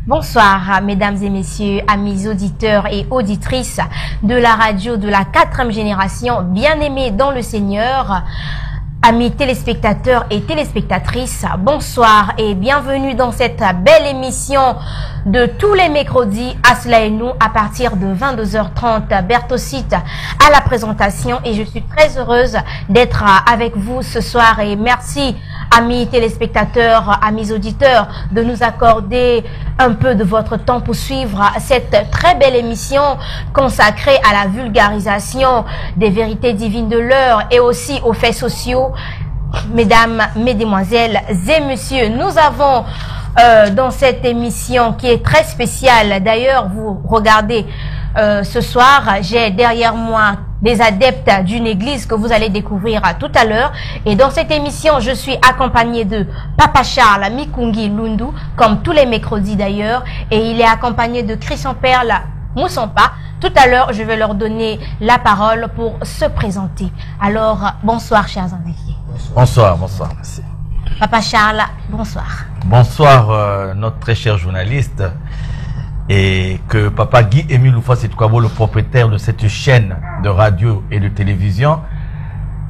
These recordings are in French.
Bonsoir, mesdames et messieurs, amis auditeurs et auditrices de la radio de la 4e génération, bien-aimés dans le Seigneur, amis téléspectateurs et téléspectatrices, bonsoir et bienvenue dans cette belle émission de tous les mercredis à Cela et Nous à partir de 22h30. Bertocite à la présentation et je suis très heureuse d'être avec vous ce soir et merci amis téléspectateurs, amis auditeurs de nous accorder un peu de votre temps pour suivre cette très belle émission consacrée à la vulgarisation des vérités divines de l'heure et aussi aux faits sociaux. Mesdames, mesdemoiselles et messieurs, nous avons dans cette émission qui est très spéciale, d'ailleurs vous regardez ce soir, j'ai derrière moi des adeptes d'une église que vous allez découvrir tout à l'heure. Et dans cette émission, je suis accompagnée de Papa Charles Mikungi Lundu, comme tous les mercredis d'ailleurs. Et il est accompagné de Christian Perle Moussampa. Tout à l'heure, je vais leur donner la parole pour se présenter. Alors, bonsoir chers invités. Bonsoir, bonsoir, merci. Papa Charles, bonsoir. Bonsoir notre très cher journaliste. Et que Papa Guy Émile Oufouassi-Toukwabo, le propriétaire de cette chaîne de radio et de télévision,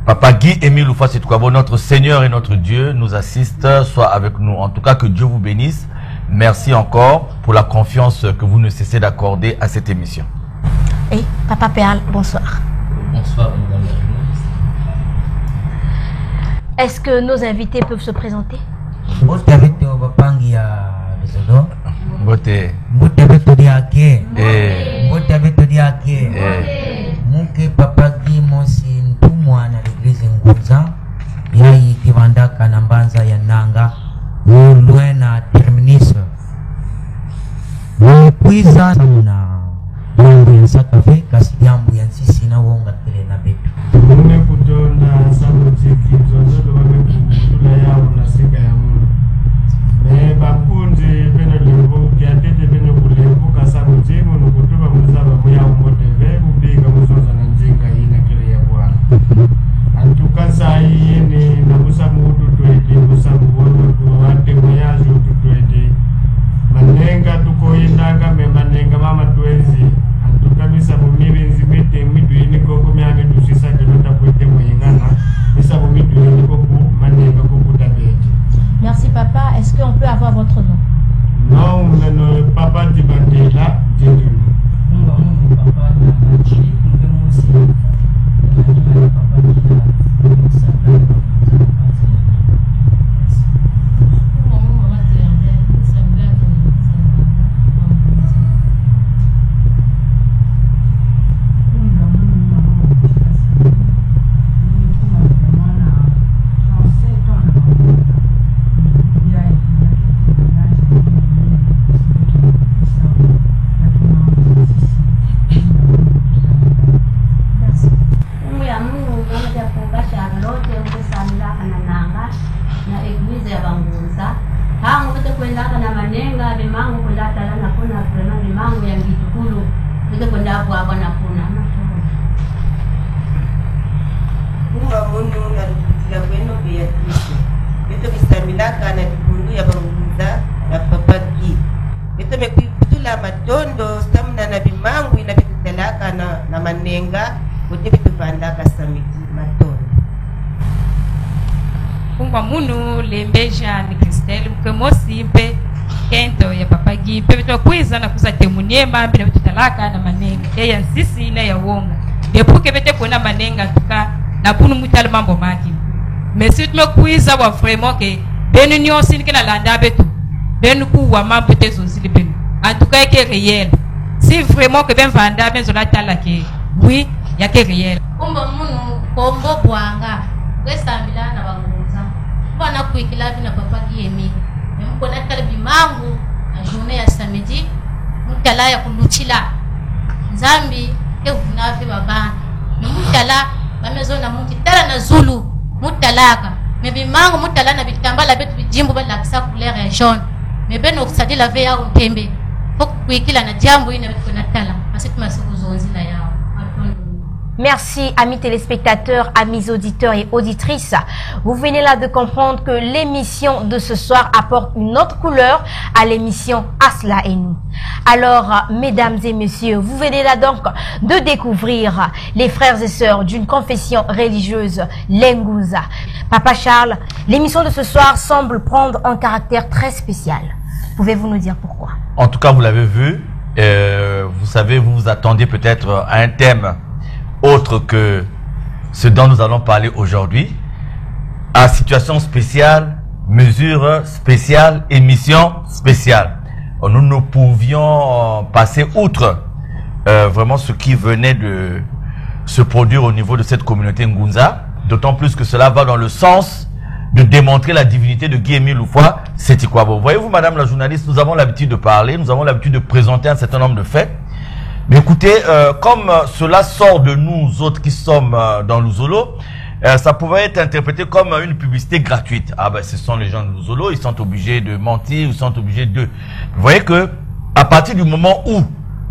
Papa Guy Émile Oufouassi-Toukwabo, notre Seigneur et notre Dieu, nous assiste, soit avec nous. En tout cas, que Dieu vous bénisse. Merci encore pour la confiance que vous ne cessez d'accorder à cette émission. Et Papa Perle, bonsoir. Bonsoir, madame la journaliste. Est-ce que nos invités peuvent se présenter? Beauté. Muke Papa Guy Mosi Ntumwa na l'église Ngunza yai kivanda kanambanza ya nanga ulwe na terminus kuiza na mambo ya sakafe kasi jambo ya sisi na wonga kile na betu mune kutonda sabu ziki zozodo wame kutula yao na sika ya muna me bakunzi beno limbu kiatete beno kulembuka sabu zimu nukutuba muzaba muya umote vebu biga muzoza na njinga ina kile ya bwana antukasa yini na musamu ututueti musamu wotutu wate muyazi ututueti manenga tuko indaga me manenga mama tuenzi antukamisa mumiri nzimete midu ini koko miame tusisa kelota kwete moyengana misa mumidu ini koko manenga koko tabeti. Merci papa, est-ce qu'on peut avoir votre nom? Non, le papa di Bandela, Dieu. Papa Nanchi, nous aussi. Papa Niema bila tutalaka na manenga eya sisi na ya wonga depuke bete kuona manenga tuka na bunu mutala mambo maki mais si tumekuiza wa vraiment que benu nyosi nikela landa betu benu ku wa mambo tezo zili benu en tout cas que réel si vraiment que ben vanda ben zola tala ke oui ya que réel kumba munu kombo bwanga kwesa milana banguza bana kuikila bina Papa Guy Émile mko na kalbi mangu na journée ya samedi mutala ya kuluchila nzambi evunafe babana mutala bamezona mutala na zulu mutalaka mebimango mutala na bitambala betu bijimbo balakisa couleur ya jaune mebeno kusadi la veya utembe fok kuikila na jambo ina betu na tala asitu masiku zonzi na yao Merci, amis téléspectateurs, amis auditeurs et auditrices. Vous venez là de comprendre que l'émission de ce soir apporte une autre couleur à l'émission Asla et nous. Alors, mesdames et messieurs, vous venez là donc de découvrir les frères et sœurs d'une confession religieuse, l'Engouza. Papa Charles, l'émission de ce soir semble prendre un caractère très spécial. Pouvez-vous nous dire pourquoi? En tout cas, vous l'avez vu. Vous savez, vous vous attendiez peut-être à un thème autre que ce dont nous allons parler aujourd'hui, à situation spéciale, mesure spéciale, émission spéciale. Nous ne pouvions passer outre vraiment ce qui venait de se produire au niveau de cette communauté Ngunza, d'autant plus que cela va dans le sens de démontrer la divinité de Guy-Émile Loufoua Seti-Kouabo. Voyez-vous, madame la journaliste, nous avons l'habitude de parler, nous avons l'habitude de présenter un certain nombre de faits. Mais écoutez, comme cela sort de nous autres qui sommes dans Luzolo, ça pouvait être interprété comme une publicité gratuite. Ah ben, ce sont les gens de Luzolo, ils sont obligés de mentir, ils sont obligés de... Vous voyez que, à partir du moment où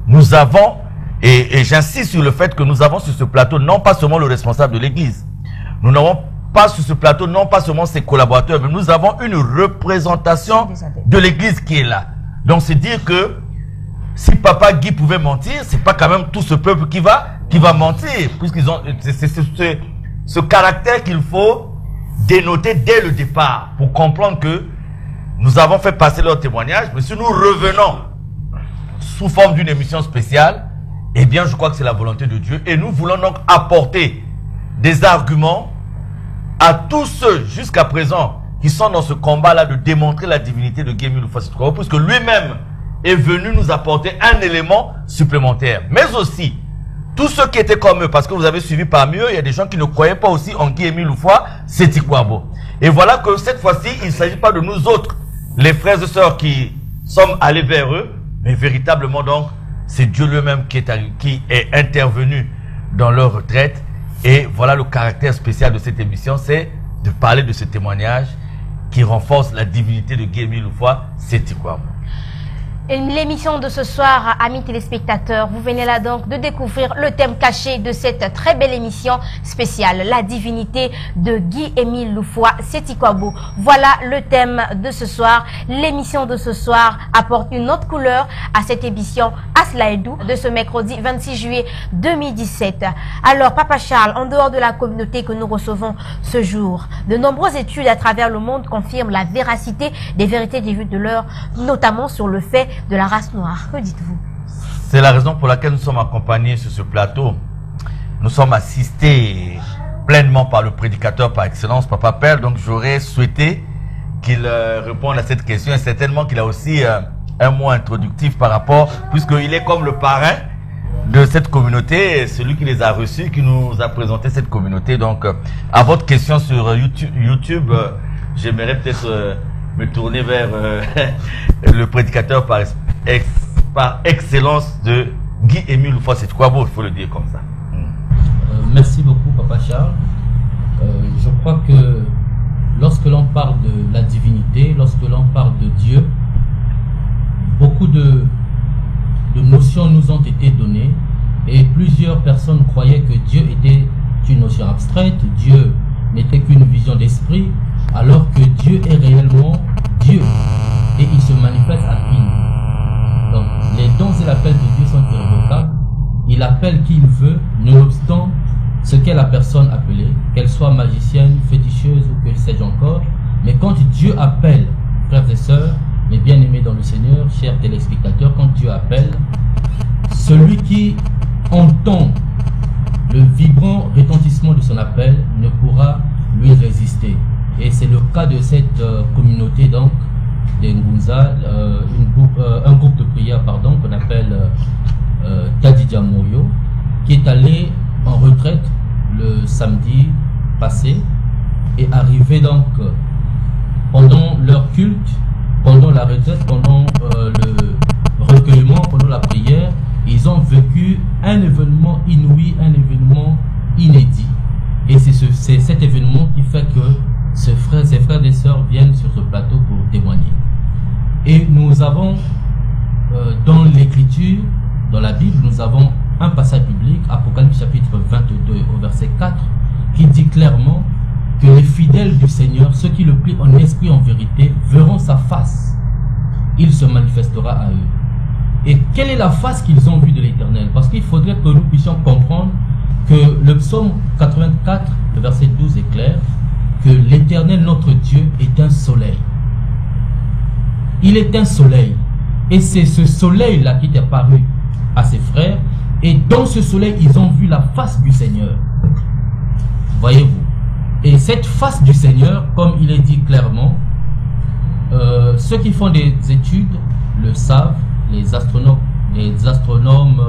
nous avons, et j'insiste sur le fait que nous avons sur ce plateau, non pas seulement le responsable de l'église, nous n'avons pas sur ce plateau, non pas seulement ses collaborateurs, mais nous avons une représentation de l'église qui est là. Donc c'est dire que si Papa Guy pouvait mentir, c'est pas quand même tout ce peuple qui va mentir, puisqu'ils ont ce caractère qu'il faut dénoter dès le départ pour comprendre que nous avons fait passer leur témoignage, mais si nous revenons sous forme d'une émission spéciale, eh bien je crois que c'est la volonté de Dieu et nous voulons donc apporter des arguments à tous ceux jusqu'à présent qui sont dans ce combat-là de démontrer la divinité de Guy-Émile Loufoua Seti-Kouabo, puisque lui-même est venu nous apporter un élément supplémentaire. Mais aussi, tous ceux qui étaient comme eux, parce que vous avez suivi parmi eux, il y a des gens qui ne croyaient pas aussi en Guy-Émile Loufoua Seti-Kouabo. Et voilà que cette fois-ci, il ne s'agit pas de nous autres, les frères et sœurs qui sommes allés vers eux, mais véritablement donc, c'est Dieu lui-même qui est intervenu dans leur retraite. Et voilà le caractère spécial de cette émission, c'est de parler de ce témoignage qui renforce la divinité de Guy-Émile Loufoua Seti-Kouabo. L'émission de ce soir, amis téléspectateurs, vous venez là donc de découvrir le thème caché de cette très belle émission spéciale, la divinité de Guy-Émile Loufoua Seti-Kouabo. Voilà le thème de ce soir. L'émission de ce soir apporte une autre couleur à cette émission Aslaïdou de ce mercredi 26 juillet 2017. Alors, Papa Charles, en dehors de la communauté que nous recevons ce jour, de nombreuses études à travers le monde confirment la véracité des vérités des vues de l'heure, notamment sur le fait de la race noire. Que dites-vous? C'est la raison pour laquelle nous sommes accompagnés sur ce plateau. Nous sommes assistés pleinement par le prédicateur par excellence, Papa Père. Donc j'aurais souhaité qu'il réponde à cette question et certainement qu'il a aussi un mot introductif par rapport, puisqu'il est comme le parrain de cette communauté, celui qui les a reçus, qui nous a présenté cette communauté. Donc à votre question sur YouTube, j'aimerais peut-être me tourner vers le prédicateur par excellence de Guy-Émile Loufoua Seti-Kouabo, il faut le dire comme ça. Merci beaucoup, Papa Charles. Je crois que lorsque l'on parle de la divinité, lorsque l'on parle de Dieu, beaucoup de notions nous ont été données et plusieurs personnes croyaient que Dieu était une notion abstraite, Dieu n'était qu'une vision d'esprit, alors que Dieu est réellement Dieu et il se manifeste à qui. Donc les dons et l'appel de Dieu sont irrévocables. Il appelle qui il veut, nonobstant ce qu'est la personne appelée, qu'elle soit magicienne, féticheuse ou que sais-je encore. Mais quand Dieu appelle, frères et sœurs, mes bien-aimés dans le Seigneur, chers téléspectateurs, quand Dieu appelle, celui qui entend le vibrant retentissement de son appel ne pourra lui résister. Et c'est le cas de cette communauté donc des Ngunza, un groupe de prière pardon qu'on appelle Kadidja Moyo, qui est allé en retraite le samedi passé et arrivé donc pendant leur culte, pendant la retraite, pendant le recueillement, pendant la prière, ils ont vécu un événement inouï, un événement inédit. Et c'est cet événement qui fait que ces frères et sœurs viennent sur ce plateau pour témoigner. Et nous avons dans l'écriture, dans la Bible, nous avons un passage biblique, Apocalypse chapitre 22 au verset 4, qui dit clairement que les fidèles du Seigneur, ceux qui le plient en esprit en vérité, verront sa face. Il se manifestera à eux. Et quelle est la face qu'ils ont vue de l'Éternel? Parce qu'il faudrait que nous puissions comprendre que le psaume 84, le verset 12 est clair, que l'Éternel, notre Dieu, est un soleil. Il est un soleil. Et c'est ce soleil-là qui est apparu à ses frères. Et dans ce soleil, ils ont vu la face du Seigneur. Voyez-vous. Et cette face du Seigneur, comme il est dit clairement, ceux qui font des études le savent, les astronomes,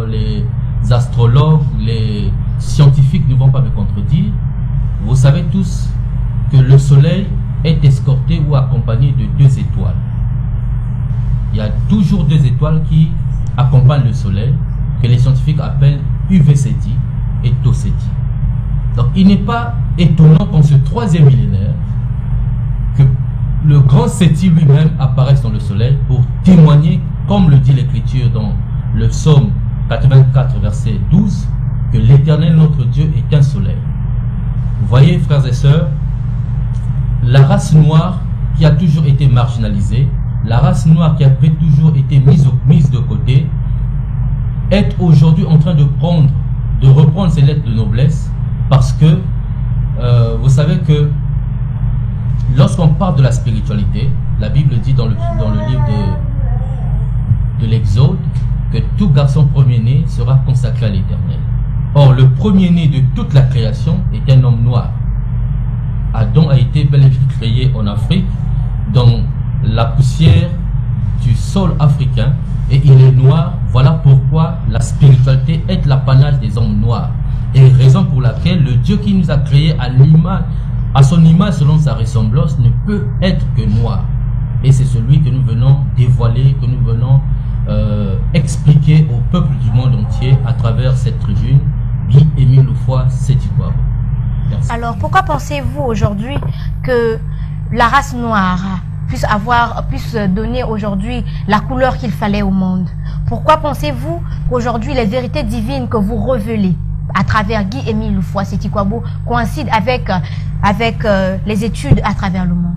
les astrologues, les scientifiques ne vont pas me contredire. Vous savez tous que le soleil est escorté ou accompagné de 2 étoiles. Il y a toujours 2 étoiles qui accompagnent le soleil, que les scientifiques appellent UV Ceti et Tau Ceti. Donc il n'est pas étonnant qu'en ce 3e millénaire, que le grand Ceti lui-même apparaisse dans le soleil pour témoigner, comme le dit l'Écriture dans le psaume 84, verset 12, que l'Éternel, notre Dieu, est un soleil. Vous voyez, frères et sœurs, la race noire qui a toujours été marginalisée, la race noire qui a toujours été mise de côté, est aujourd'hui en train de reprendre ses lettres de noblesse, parce que vous savez que lorsqu'on parle de la spiritualité, la Bible dit dans le livre de l'Exode que tout garçon premier-né sera consacré à l'Éternel. Or, le premier-né de toute la création est un homme noir. Adam a été bel et bien créé en Afrique, dans la poussière du sol africain, et il est noir. Voilà pourquoi la spiritualité est l'apanage des hommes noirs. Et raison pour laquelle le Dieu qui nous a créés à son image selon sa ressemblance ne peut être que noir. Et c'est celui que nous venons dévoiler, que nous venons expliquer au peuple du monde entier à travers cette tribune. Guy-Émile Loufois, Seti Kouabo. Merci. Alors pourquoi pensez-vous aujourd'hui que la race noire puisse donner aujourd'hui la couleur qu'il fallait au monde? Pourquoi pensez-vous qu'aujourd'hui les vérités divines que vous révélez à travers Guy-Émile Loufois, Seti Kouabo, coïncident avec les études à travers le monde?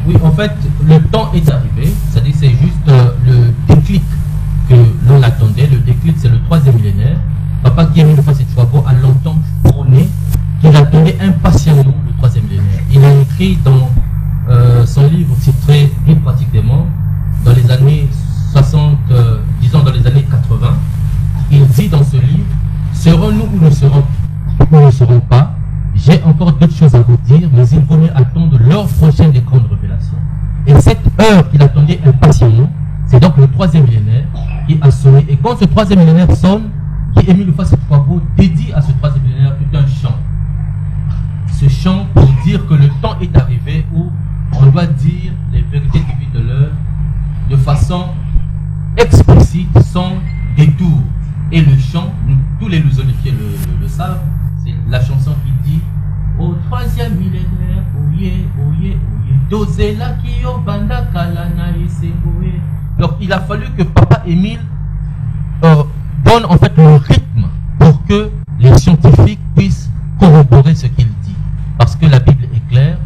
Oui, en fait, le temps est arrivé, c'est-à-dire c'est juste le déclic que l'on attendait. Le déclic, c'est le 3e millénaire. Papa Guy-Émile Loufois Seti Kouabo a longtemps prôné qu'il attendait impatiemment le 3e millénaire. Il a écrit dans son livre titré « Vie pratique des morts » dans les années 60, disons dans les années 80, il dit dans ce livre « Serons-nous ou ne serons pas? J'ai encore d'autres choses à vous dire, mais il vaut mieux attendre l'heure prochaine des grandes révélations. » Et cette heure qu'il attendait impatiemment, c'est donc le 3e millénaire qui a sonné. Et quand ce 3e millénaire sonne, Guy-Émile Loufois Seti Kouabo dédie à ce 3e millénaire tout un chant. Ce chant pour dire que le temps est arrivé où on doit dire les vérités divines de l'heure de façon explicite, sans détour. Et le chant, tous les lusonifiés le savent, c'est la chanson qui dit au 3e millénaire, oye, oye, oye, dosela kiyo banda kalana isengoye. Donc il a fallu que Papa Émile donne en fait le rythme pour que les scientifiques puissent corroborer ce qu'il dit. Parce que la Bible est claire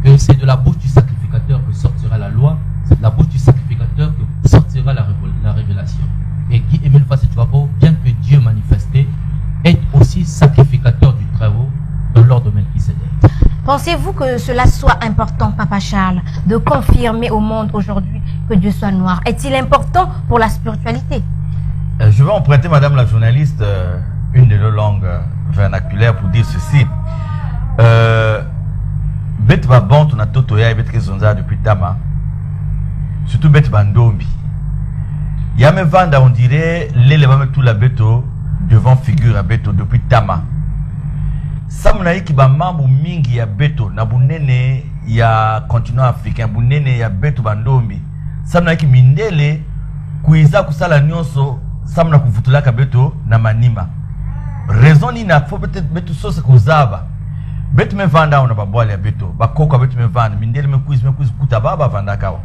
que c'est de la bouche du sacrificateur que sortira la loi, c'est de la bouche du sacrificateur que sortira la révélation. Et Guy-Émile Loufois Seti Kouabo, bien que Dieu manifesté, est aussi sacrificateur du travail dans l'ordre Melchisédek. Pensez-vous que cela soit important, Papa Charles, de confirmer au monde aujourd'hui que Dieu soit noir? Est-il important pour la spiritualité? Je vais emprunter, madame la journaliste, une de nos langues vernaculaires pour dire ceci. Bet Babant, on a Totoya et Bet Kezonza depuis Tama. Surtout Bet Bandombi. Yame Vanda, on dirait, l'élément tout la beto devant figure à beto depuis Tama. Samnaï qui ba mambu mingi ya beto, na bunene ya continent africain, bunene ya beto Bandombi. Samnaï qui mindele, kuiza kusala nyonso, samna kufutula ka beto na manima. Raison ni na faut peut-être beto sauce kozaba. Bet me vanda on a babwali ya beto, bakoko bet me vanda, mindele me kuiz kuta baba vanda kawa.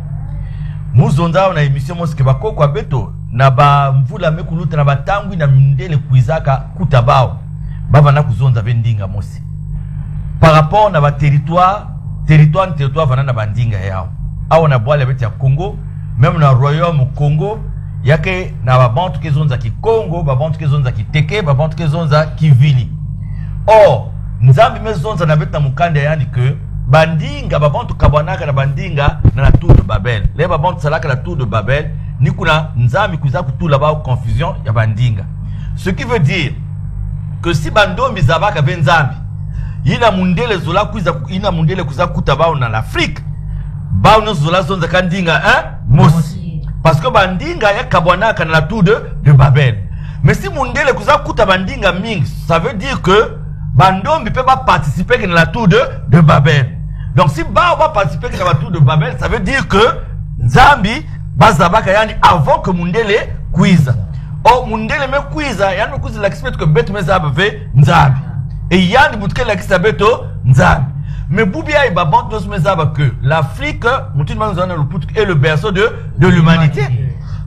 muzonda on a émission moske bakoko beto na ba mvula mekuluta na batangu na mindele kuizaka kutabao baba na kuzonza vendinga mosi par rapport na ba territoire vana na bandinga yao awo na bwale beti ya Congo même na royaume Congo yake na babantu kezonza ki Congo babantu kezonza ki Teke babantu kezonza ki Vili. Or nzambi mezonza na beta mukanda yani que bandinga babantu kabwanaka na bandinga na tour de Babel les babantu salaka la tour de Babel ni kuna nzambi kuza kutula ba confusion ya bandinga, ce qui veut dire que si bandombi zabaka benzambi ina mundele zola kuza ina mundele kuza kutabao na l'Afrique ba no zola zonza kandinga mosi parce que bandinga ya kabwanaka na la tour de Babel. Mais si mundele kuza kuta bandinga mingi, ça veut dire que bandombi peut pas participer dans la tour de Babel. Donc si ba va participer dans la tour de Babel, ça veut dire que Nzambi bazabaka yani avant que mundele kuiza. Oh mundele me kuiza yani kuiza la expect que betu mezaba ve Nzambi. Et yani butke la kisabeto Nzambi. Mais boubia iba bant nos mezaba que l'Afrique mutin manzana le put est le berceau de l'humanité.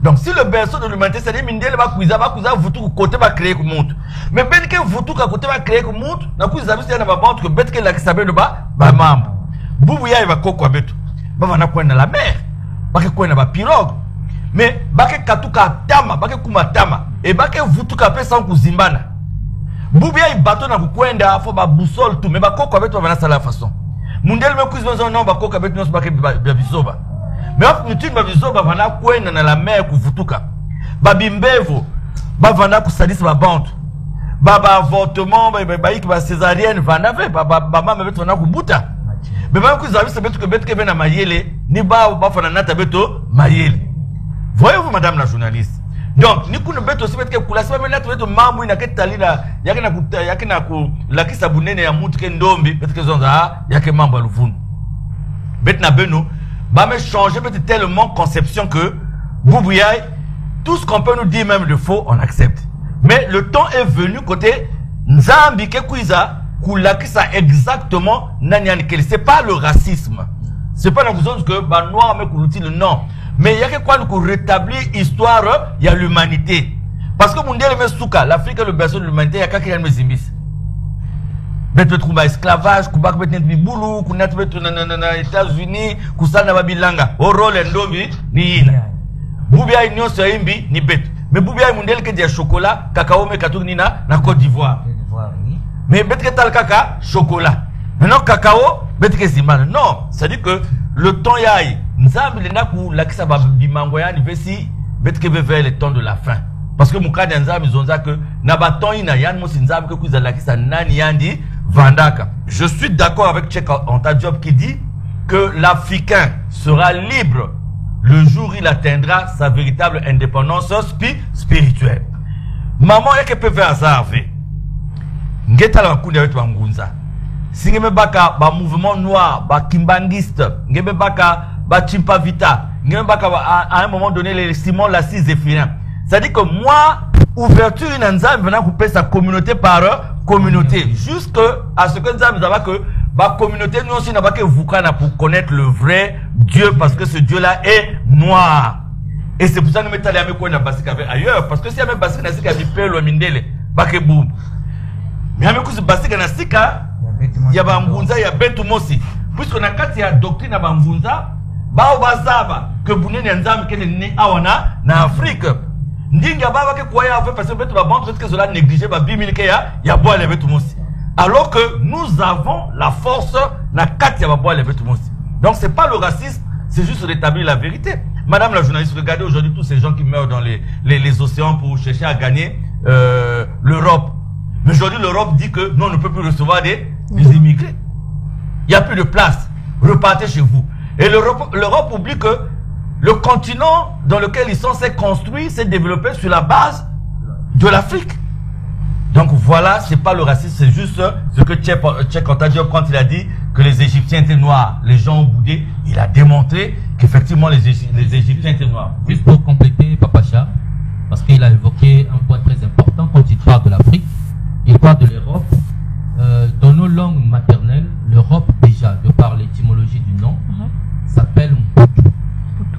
Donc si le berceau de l'humanité c'est-à-dire mindele ba kuiza vutu côté ba créer ku monde. Mais ben que vutu ka côté ba créer ku monde na kuiza biso na ba bant que betke la kisabeto ba mambo. Boubia iba kokwa betu. Ba wana kwenda la mer. Bake kwenda ba pirogue. Mais bake katuka tama, bake kumatama et bake vutu ka pesa kuzimbana. Boubia ibato na kukwenda fo ba boussole tout mais ba kokwa betu ba na sala façon. Mundele me kuiza non ba kokwa betu nos bake bisoba. Mais mutu babizoba vana kwenda na la mer kuvutuka babimbevo bavana kusadisa babantu baba avortement baiki ba césarienne vana ve mama beto na kubuta beba kuzabisa beto ke bena mayele ni ba bafana nata beto mayele. Voyez-vous madame la journaliste, donc ni kuna beto si beto ke kula sema nata beto mamu ina ketalina yake na ku la kisa bunene ya mutu ke ndombi beto ke zonza yake mambo aluvunu bet na beno va me changer peut-être tellement conception que Boubouyaï, tout ce qu'on peut nous dire même de faux, on accepte. Mais le temps est venu côté Nzambi Kekuiza, Koulakisa exactement Nanyani Keli. C'est pas le racisme. C'est pas la question que bah noir mais Koulouti le non. Mais il y a quelque quoi nous rétablir histoire, il y a l'humanité. Parce que Mundial me souka, l'Afrique est le berceau de l'humanité, il y a quelqu'un qui me zimbis. Beto trouba esclavage, kubak beto biboulou, kunat beto na États-Unis, kusana babilanga. O role ndombi ni ina. Boubia union so imbi ni beto. Mais boubia mundel ke dia chocolat, cacao me katou nina na Côte d'Ivoire. Mais beto ke tal kaka chocolat. Maintenant cacao beto ke zimana. Non, ça dit que le temps yaï, nzambi le naku lakisa babimango ya ni vesi beto ke vers le temps de la fin. Parce que mukadi nzambi zonza que na baton ina yan mo nzambi ke kuza lakisa nani yandi Vandaka. Je suis d'accord avec Cheikh Anta Diop qui dit que l'Africain sera libre le jour où il atteindra sa véritable indépendance spirituelle. Maman yake peut faire ça avec. Ngeta la kundi avec Bangunza. Si ngeme baka ba mouvement noir, ba kimbangiste, ngeme baka ba chimpa vita, ngeme baka à un moment donné les Simon Lassie Zéphirin. C'est-à-dire que moi ouverture in Nzambi venant couper sa communauté par communauté jusqu'à ce que Nzambi zaba que ba communauté nous aussi n'a pas que vukana pour connaître le vrai Dieu parce que ce Dieu là est noir. Et c'est pour ça que nous mettons les amis qu'on a basé ailleurs parce que si y a même basé nasika bipé le mindele ba que boum. Mais amis qu'on se basé nasika ya ba ngunza ya betu mosi puisqu'on a kati ya doctrine ya ba ngunza ba bazaba que bunene Nzambi kene ni awana na Afrique. Ndinga baba ke kwaya fait parce que betu ba bantu que cela négliger ba bimilike ya bois les betu mosi. Alors que nous avons la force na kati ya ba bois les betu mosi. Donc c'est pas le racisme, c'est juste rétablir la vérité. Madame la journaliste, regardez aujourd'hui tous ces gens qui meurent dans les océans pour chercher à gagner l'Europe. Mais aujourd'hui l'Europe dit que non, on ne peut plus recevoir des immigrés. Il n'y a plus de place. Repartez chez vous. Et l'Europe oublie que le continent dans lequel ils sont s'est construit, s'est développé sur la base de l'Afrique. Donc voilà, c'est pas le racisme, c'est juste ce que Cheikh Anta Diop, quand il a dit que les Égyptiens étaient noirs, les gens ont boudé, il a démontré qu'effectivement les Égyptiens étaient noirs. Juste pour compléter, Papa Charles, parce qu'il a évoqué un point très important quand il parle de l'Afrique, il parle de l'Europe. Dans nos langues maternelles, l'Europe déjà, de par l'étymologie du nom, s'appelle Mputu.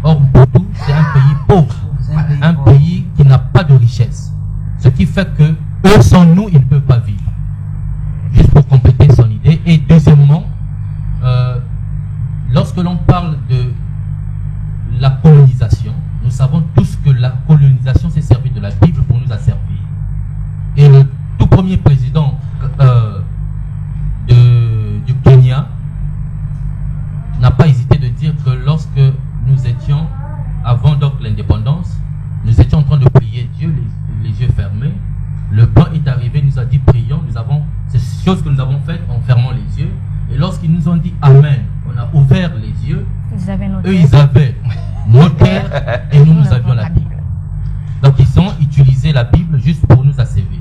Or Mputu fait que eux, sans nous, ils ne peuvent pas vivre. Juste pour compléter son idée. Et deuxièmement, lorsque l'on parle de la colonisation, nous savons tous que la colonisation s'est servie de la Bible pour nous asservir. Et le tout premier président du Kenya n'a pas hésité de dire que lorsque nous étions, avant donc l'indépendance, nous étions en train de prier Dieu, les yeux fermés. Le pain est arrivé, nous a dit prions, nous avons ces choses que nous avons faites en fermant les yeux. Et lorsqu'ils nous ont dit Amen, on a ouvert les yeux. Ils avaient nos terres et nous avions la Bible. Donc ils ont utilisé la Bible juste pour nous assévir,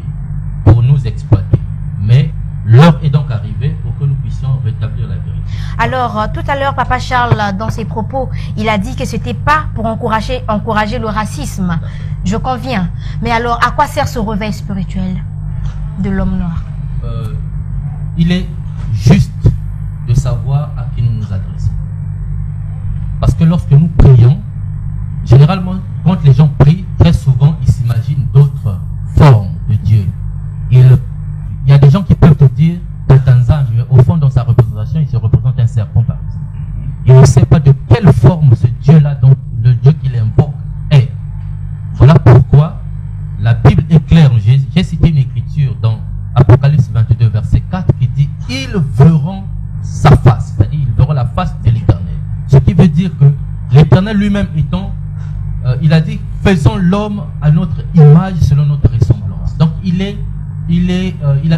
pour nous exploiter. Mais l'heure est donc arrivée pour que nous puissions rétablir la vérité. Alors, tout à l'heure, Papa Charles, dans ses propos, il a dit que ce n'était pas pour encourager le racisme. Je conviens. Mais alors, à quoi sert ce réveil spirituel de l'homme noir? Il est juste de savoir à qui nous nous adressons. Parce que lorsque nous prions, généralement, quand les gens prient, très souvent, ils s'imaginent d'autres formes de Dieu. Il y a des gens qui peuvent te dire, Tanzanie, mais au fond, dans sa représentation, il se représente un serpent, par exemple. Il ne sait pas de quelle forme ce Dieu-là, donc le Dieu qu'il invoque, est. Voilà pourquoi la Bible est claire. J'ai cité une écriture dans Apocalypse 22, verset 4, qui dit « Ils verront sa face », c'est-à-dire ils verront la face de l'Éternel. Ce qui veut dire que l'Éternel lui-même étant, il a dit « Faisons l'homme à notre image selon notre ressemblance ». Donc il a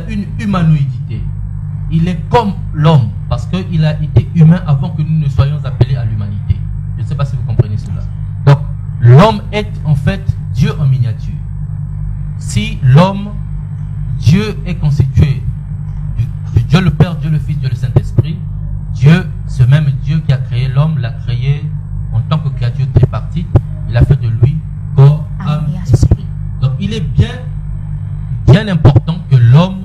une humanoïdité. Il est comme l'homme, parce qu'il a été humain avant que nous ne soyons appelés à l'humanité. Je ne sais pas si vous comprenez cela. Donc, l'homme est en fait Dieu en miniature. Si l'homme, Dieu est constitué de Dieu le Père, Dieu le Fils, Dieu le Saint-Esprit, Dieu, ce même Dieu qui a créé l'homme, l'a créé en tant que créature tripartite, il a fait de lui corps, âme, esprit. Donc, il est bien important que l'homme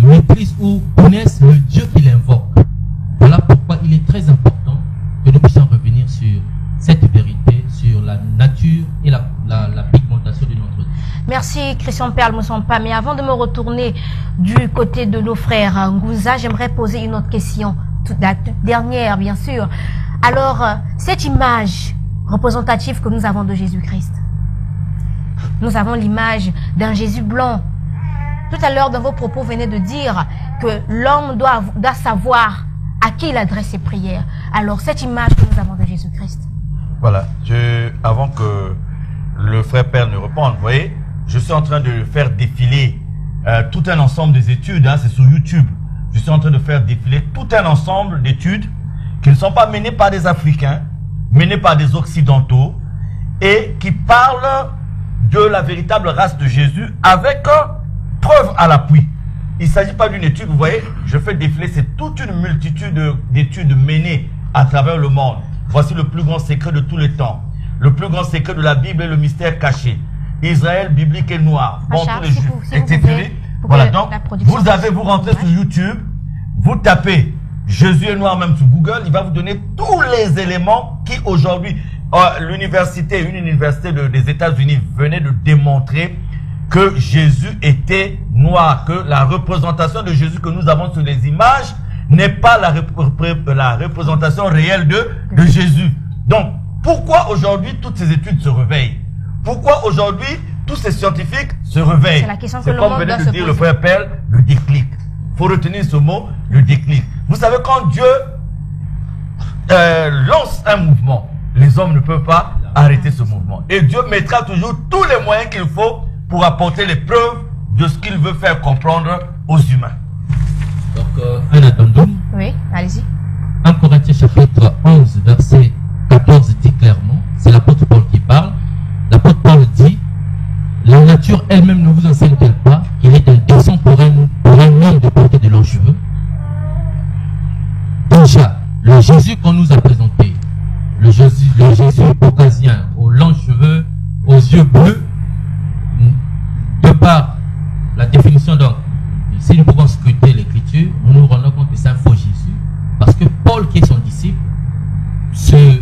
maîtrise ou connaisse le Dieu qu'il invoque. Voilà pourquoi il est très important que nous puissions revenir sur cette vérité, sur la nature et la pigmentation de notre Dieu. Merci Christian Perle Moussampa. Mais avant de me retourner du côté de nos frères Ngouza, j'aimerais poser une autre question, la toute dernière bien sûr. Alors, cette image représentative que nous avons de Jésus-Christ, nous avons l'image d'un Jésus blanc. Tout à l'heure, dans vos propos, vous venez de dire que l'homme doit savoir à qui il adresse ses prières. Alors, cette image que nous avons de Jésus-Christ. Voilà. Avant que le frère Père ne réponde, vous voyez, je suis en train de faire défiler tout un ensemble des études, c'est sur YouTube. Je suis en train de faire défiler tout un ensemble d'études qui ne sont pas menées par des Africains, menées par des Occidentaux, et qui parlent de la véritable race de Jésus avec preuve à l'appui. Il ne s'agit pas d'une étude, vous voyez, je fais défiler, c'est toute une multitude d'études menées à travers le monde. Voici le plus grand secret de tous les temps. Le plus grand secret de la Bible est le mystère caché. Israël biblique et noir. Bon, tous les juifs, etc. Voilà, donc, vous rentrez sur YouTube, vous tapez Jésus est noir même sur Google, il va vous donner tous les éléments qui aujourd'hui, une université des États-Unis venait de démontrer que Jésus était noir, que la représentation de Jésus que nous avons sur les images n'est pas la représentation réelle de Jésus. Donc, pourquoi aujourd'hui toutes ces études se réveillent? Pourquoi aujourd'hui tous ces scientifiques se réveillent? C'est comme venait de dire le frère Perle, le déclic. Il faut retenir ce mot, le déclic. Vous savez, quand Dieu lance un mouvement, les hommes ne peuvent pas arrêter ce mouvement. Et Dieu mettra toujours tous les moyens qu'il faut pour apporter les preuves de ce qu'il veut faire comprendre aux humains. Donc, un addendum. Oui, allez-y. 1 Corinthiens chapitre 11, verset 14 dit clairement, c'est l'apôtre Paul qui parle. L'apôtre Paul dit, la nature elle-même ne vous enseigne-t-elle pas qu'il est intéressant pour un homme de porter de longs cheveux? Déjà, le Jésus qu'on nous a présenté, le Jésus caucasien, aux longs cheveux, aux yeux bleus, de par la définition, donc, si nous pouvons scruter l'écriture, nous nous rendons compte que c'est un faux Jésus. Parce que Paul, qui est son disciple,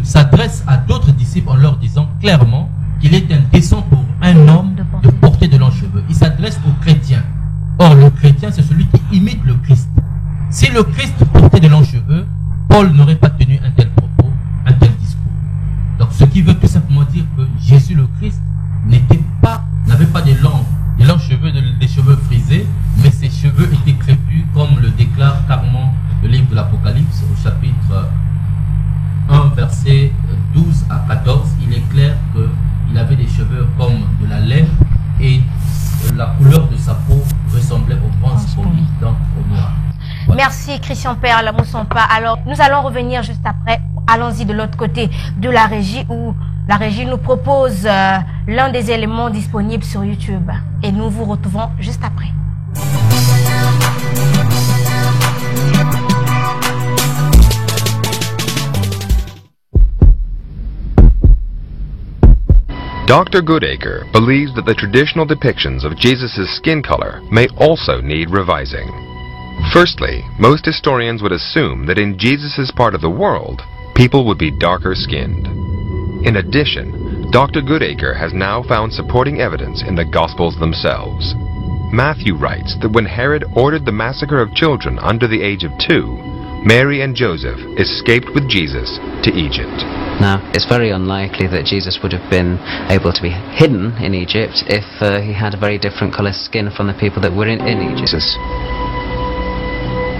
s'adresse à d'autres disciples en leur disant clairement qu'il est indécent pour un homme de porter de longs cheveux. Si le Christ portait de longs cheveux, Paul n'aurait pas tenu un tel propos, un tel discours. Donc ce qui veut tout simplement dire que Jésus le Christ n'avait pas des longs cheveux, des cheveux frisés, mais ses cheveux étaient crépus comme le déclare carrément le livre de l'Apocalypse au chapitre 1, verset 12 à 14. Il est clair qu'il avait des cheveux comme de la laine et la couleur de sa peau ressemblait au bronze poli, donc au noir. Voilà. Merci Christian Perle Moussampa. Alors nous allons revenir juste après. Allons-y de l'autre côté de la régie où la régie nous propose l'un des éléments disponibles sur YouTube. Et nous vous retrouvons juste après. Dr. Goodacre believes that the traditional depictions of Jesus' skin color may also need revising. Firstly, most historians would assume that in Jesus' part of the world, people would be darker skinned. In addition, Dr. Goodacre has now found supporting evidence in the Gospels themselves. Matthew writes that when Herod ordered the massacre of children under the age of 2, Mary and Joseph escaped with Jesus to Egypt. Now, it's very unlikely that Jesus would have been able to be hidden in Egypt if he had a very different colour skin from the people that were in Egypt.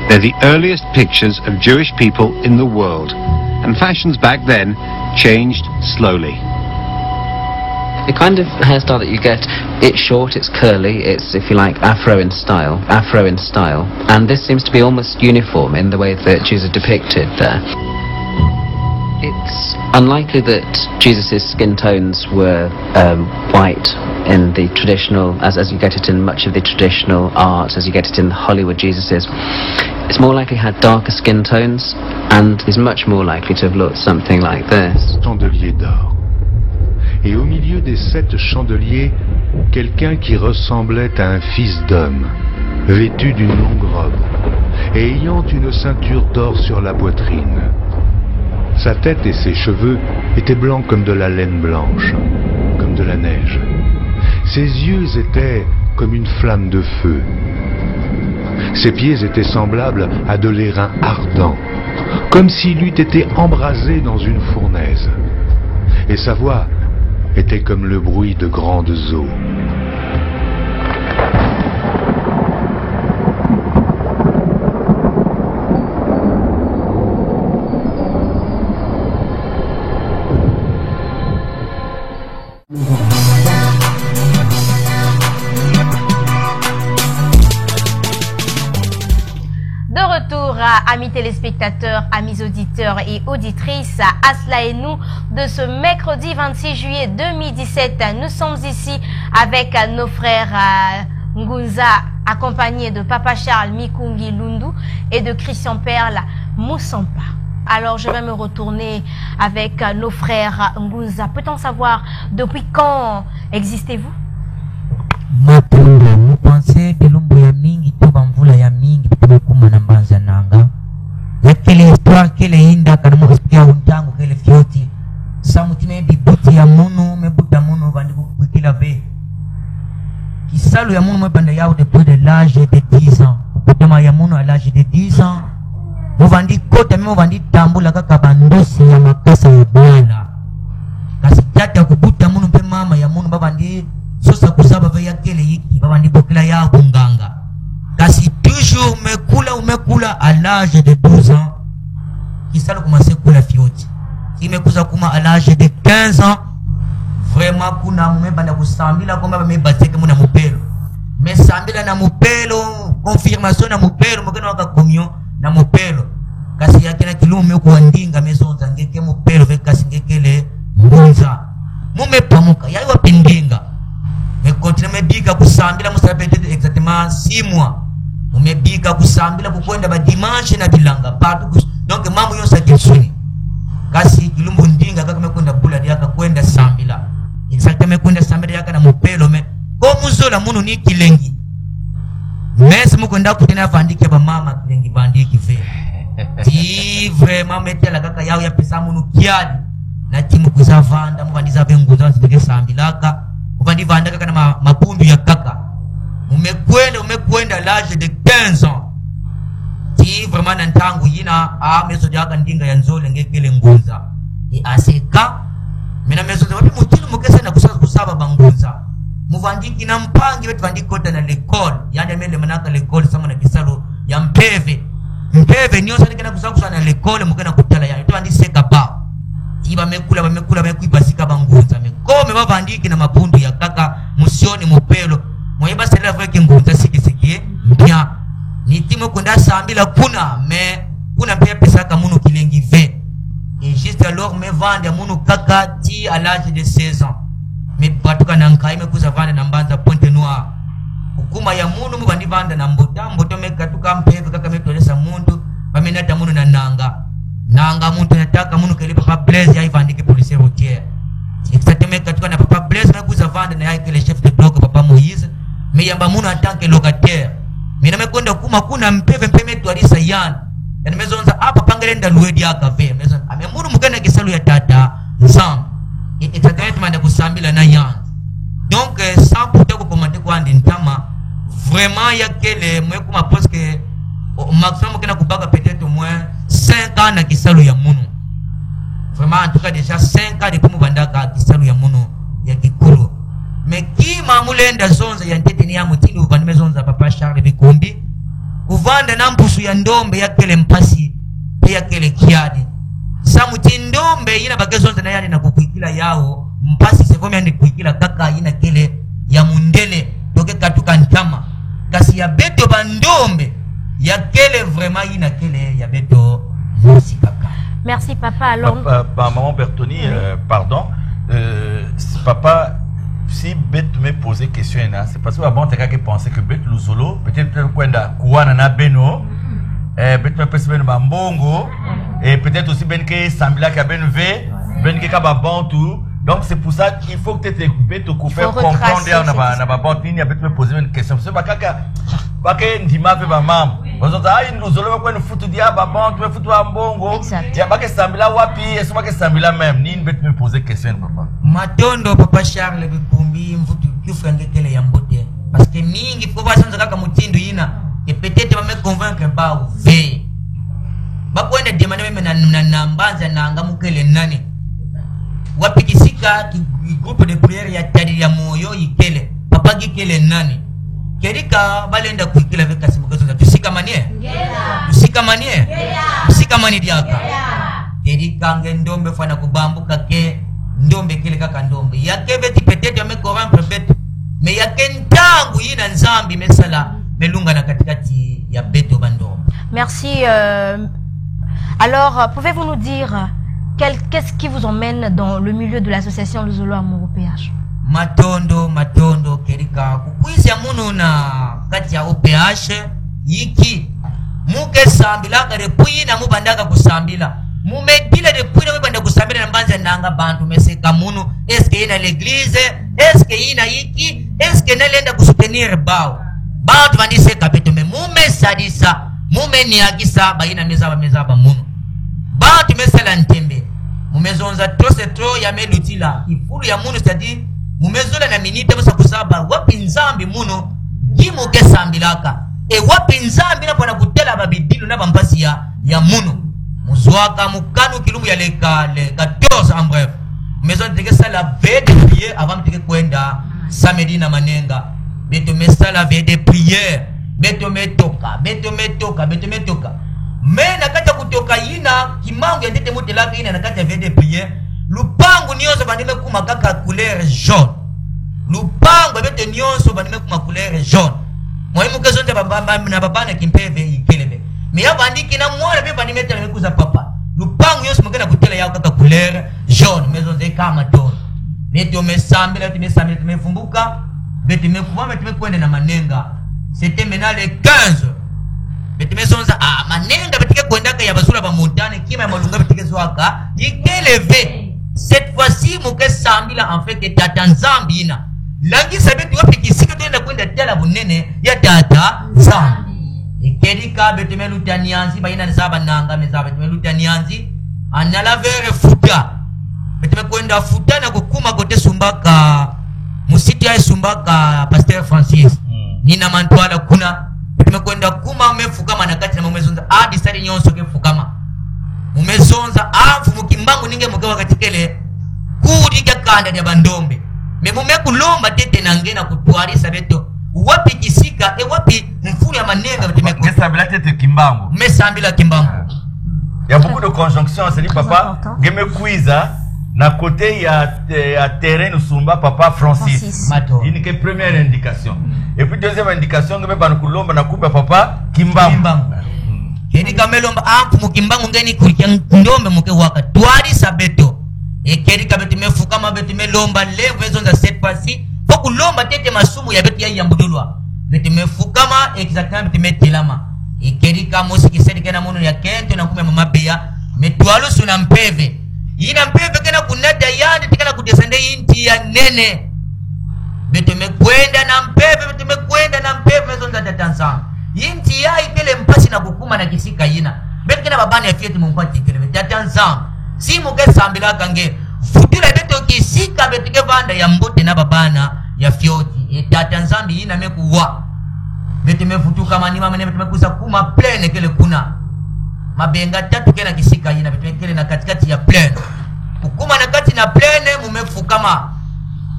They're the earliest pictures of Jewish people in the world, and fashions back then changed slowly. The kind of hairstyle that you get, it's short, it's curly, it's, if you like, afro in style, and this seems to be almost uniform in the way that Jesus is depicted there. It's unlikely that Jesus' skin tones were white in the traditional, as you get it in much of the traditional art, as you get it in Hollywood Jesuses. It's more likely he had darker skin tones, and he's much more likely to have looked something like this. Chandelier d'or. Et au milieu des 7 chandeliers, quelqu'un qui ressemblait à un fils d'homme, vêtu d'une longue robe, et ayant une ceinture d'or sur la poitrine. Sa tête et ses cheveux étaient blancs comme de la laine blanche, comme de la neige. Ses yeux étaient comme une flamme de feu. Ses pieds étaient semblables à de l'airain ardent, comme s'il eût été embrasé dans une fournaise. Et sa voix était comme le bruit de grandes eaux. Amis téléspectateurs, amis auditeurs et auditrices, à cela et nous de ce mercredi 26 juillet 2017. Nous sommes ici avec nos frères Ngunza, accompagnés de Papa Charles Mikungi Lundu et de Christian Perle Moussampa. Alors je vais me retourner avec nos frères Ngunza. Peut-on savoir depuis quand existez-vous? Mapunda mupanse bilumbu ya mingi toba mvula ya mingi kuma na mbanza nanga yakele histoire kele inda kana mosikia untangu kele fioti samutime bibuti ya munu mebuta munu bandi kukila be kisalu ya munu mebanda yao depuis de l'âge de 10 ans kutama ya munu à l'âge de 10 ans muvandi kota muvandi tambula kaka bandosi ya makasa ya bwana kasi tata kubuta munu pe mama ya munu babandi sosa kusaba veya kele yiki babandi bokila ya kunganga kasi toujours umekula à l'âge de 12 ans kisalo commencé kula fioti imekuza kuma à l'âge de 15 ans vraiment kuna mumebanda kusambila komba mebaseke muna mupelo mesambila na mupelo confirmation na mupelo mukena waka komyo na mupelo kasi yakena kilume kuandinga mezonza ngeke mupelo vekasi ngekele mbunza mumepamuka yayi wapindinga me continue mebiga kusambila musabete exactement 6 mois umebiga kusambila kukwenda ba dimanche na bilanga partout donc mamu yonsa kisuni kasi kilumbu ndinga kaka mekwenda bula yaka kwenda sambila exactement kwenda sambila yaka na mupelo me ko muzola munu ni kilengi mese mukwenda kutena vandike ba mama kilengi bandiki ve ti vraiment metela kaka yao ya pesa munu kiadi na timu kuzavanda muvandiza benguza sibeke sambilaka muvandi vanda kaka na mapundu ya kaka umekwenda l'âge de 15 ans ti vraiment nantangu yina a meso jaka ndinga ya nzole ngekele ngunza e aseka mina meso wapi mutilu mukesa na kusaba bangunza muvandiki na mpangi wetu vandikota na lekol yande mele manaka lekol sama na kisalo ya mpeve nyosa nikena kusaba na lekol mukena kutala ya ito andiseka ba tiba mekula mekuibasika bangunza mekome bavandiki na mabundu ya kaka musioni mupelo moyeba sela veke ngunza sikisikie mpya nitimo kunda sambila kuna mpya pesa kamuno kilengi ve et juste alors me vande muno kaka ti à l'âge de 16 ans me batuka na nkai me kuza vande na mbanza Pointe Noire hukuma ya muno mu bandi vanda na mboto me katuka mpeve kaka me tolesa muntu bamenata muno na nanga muntu nataka muno kele papa Blaise ya ivandike police routière exactement katuka na papa Blaise me kuza vande na yake le chef de bloc papa Moïse me yamba muno en tant que locataire mina me konda kuma kuna mpeme twalisa yana yani mezonza hapa pangelenda luedi akave mezonza amemuru mugana kisalu ya tata nzam exactement manda kusambila na yan donc sans pourtant ko commenter ko andi ntama vraiment ya kele mwe kuma parce que maximum kana kubaka peut-être moins 5 ans na kisalu ya munu vraiment en tout cas déjà 5 ans depuis mubandaka kisalu ya munu ya kikulu mais qui mamulenda zonza ya nteteni ya mutilu kwa nimezonza papa Charles Bikumbi kuvanda na mpusu ya ndombe ya kele mpasi ya kele kiadi samuti ndombe ina bagezonza na yale na kukuikila yao mpasi sevomi ande kuikila kaka ina kele ya mundele toke katuka ntama kasi ya beto bandombe ya kele vraiment ina kele ya beto musi kaka. Merci papa. Alors maman Bertoni, pardon, papa, si Bête me posait question, c'est parce que avant tu as pensé que Bête Luzolo, peut-être Kouana na Beno, Bête me pense Ben Bambongo, et peut-être aussi Ben Ke Sambila ka Ben V, Ben Ke Kababantou. Donc c'est pour ça qu'il faut que tu aies Bête pour faire comprendre na Babantou. Il y a Bête me poser une question. C'est pas que Ndima fait ma maman. Vous avez dit Luzolo va prendre foot dia Babantou, me foot Bambongo. Il y a pas que Sambila wapi, est-ce pas que Sambila même. Ni Bête me poser question papa. Matondo papa Charles Bikumbi mvutu kifrange kele ya mbote parce que mingi faut pas sanza kaka mutindu yina et peut-être va me convaincre ba ve ba kwenda demande meme na mbanza na anga mukele nani wapikisika groupe de prière ya tadi ya moyo ikele papa gikele nani kerika balenda kuikila veka simukazo tusika manie tusika manie diaka kerika ngendombe fana kubambuka ke ndombe kile kaka ndombe yake beti peut-être me convaincre beti mais yake ntangu yina nzambi mesala melunga na katikati ya beto bando. Merci. Alors pouvez-vous nous dire qu'est-ce qui vous emmène dans le milieu de l'association Luzolo Amour au PH? Matondo kerika kukwizia munu na kati ya OPH yiki muke sambila kare puina mubandaka kusambila mumedile de puina mubanda kusambila mbanza nanga bantu meseka munu eske ina l'église eske ina yiki eske nalenda kusoutenir bao bantu bandise kapeto me mume sadisa mume niagisa baina mezaba munu bantu mesala ntembe mumezonza tro ya melutila ifuru ya munu sadi mumezola na minite musa kusaba wapi nzambi muno gimuke sambilaka e wapi nzambi na pona kutela babibilu na bampasi ya muno muzwaka mukanu kilumu ya le 14 en bref maison de sala veille de prière avant de kwenda samedi na manenga beto mesala veille de prière beto metoka me nakata kutoka yina kimangu ya ndete mutela ina nakata veille de prière lupangu nyoso bandime kuma kaka couleur jaune lupangu beto nyoso bandime kuma couleur jaune moyimu kezonde na babana kimpeve ikelebe me ya bandiki na mwana pe bandime tele kuza papa lupangu nyoso mukena kutela ya kaka couleur jaune maison de kama ton beto mesambela tumefumbuka beto mekuvama tumekwenda na manenga c'était maintenant le 15 beto mesonza manenga betike kwenda ka ya basura ba montane kima ya malunga betike zwaka ikeleve. Cette fois-ci, muke sambila en fait que tata nzambi ina. Langi sabetu wapi kisika tuenda kwenda tela bunene ya tata nzambi. Ikerika betemelu tanianzi baina nzaba nanga mezaba betemelu tanianzi anala vere futa. Beteme kwenda futa na kukuma kote sumbaka musiti ya sumbaka Pasteur Francis. Nina mantwala kuna tumekwenda kuma mefukama na kati na mumezonza adi sari nyonso ke fukama mumezonza afu mukimbangu ninge mugawa katikele kudi kya kanda ya bandombe memume kulomba tete na ngena kutwarisa beto wapi kisika wapi mfuni ya manenga mesambila tete kimbangu mesambila kimbangu. Il y a beaucoup de conjonctions, c'est dit papa geme kuiza na côté ya terrain Sumba papa Francis. Il n'y que première indication. Et puis deuxième indication geme bana kulomba na kumba papa kimbangu. Kedi kamelomba ampu mukimbangu ngeni kulikia ndombe muke waka twari sabeto. Kedi kabeto mefukama beto melomba levo ezo nza cette fois-ci. Foku lomba tete masumu ya beto ya yambudulwa. Beto mefukama exactement beto metelama. Kedi kamosi kisedi kena munu ya kento na kume mamabia. Metualu suna mpeve. Ina mpeve kena kunada yande tikana kudesende inti ya nene. Beto mekwenda na mpeve mezo nza tatanzama. Inti ya ikele mpasi na kukuma na kisika yina. Beto kena babani ya fieti mpati ikele. Tatanzama. Si muke sambila kange. Futula beto kisika beto ke vanda ya mbote na babana ya fioti. Tatanzambi yina mekuwa. Beto mefutuka manima mene beto mekuza kuma plene kele kuna. Mabenga tatu kena kisika yina beto kele na katikati ya plene. Kukuma na kati na plene mumefukama.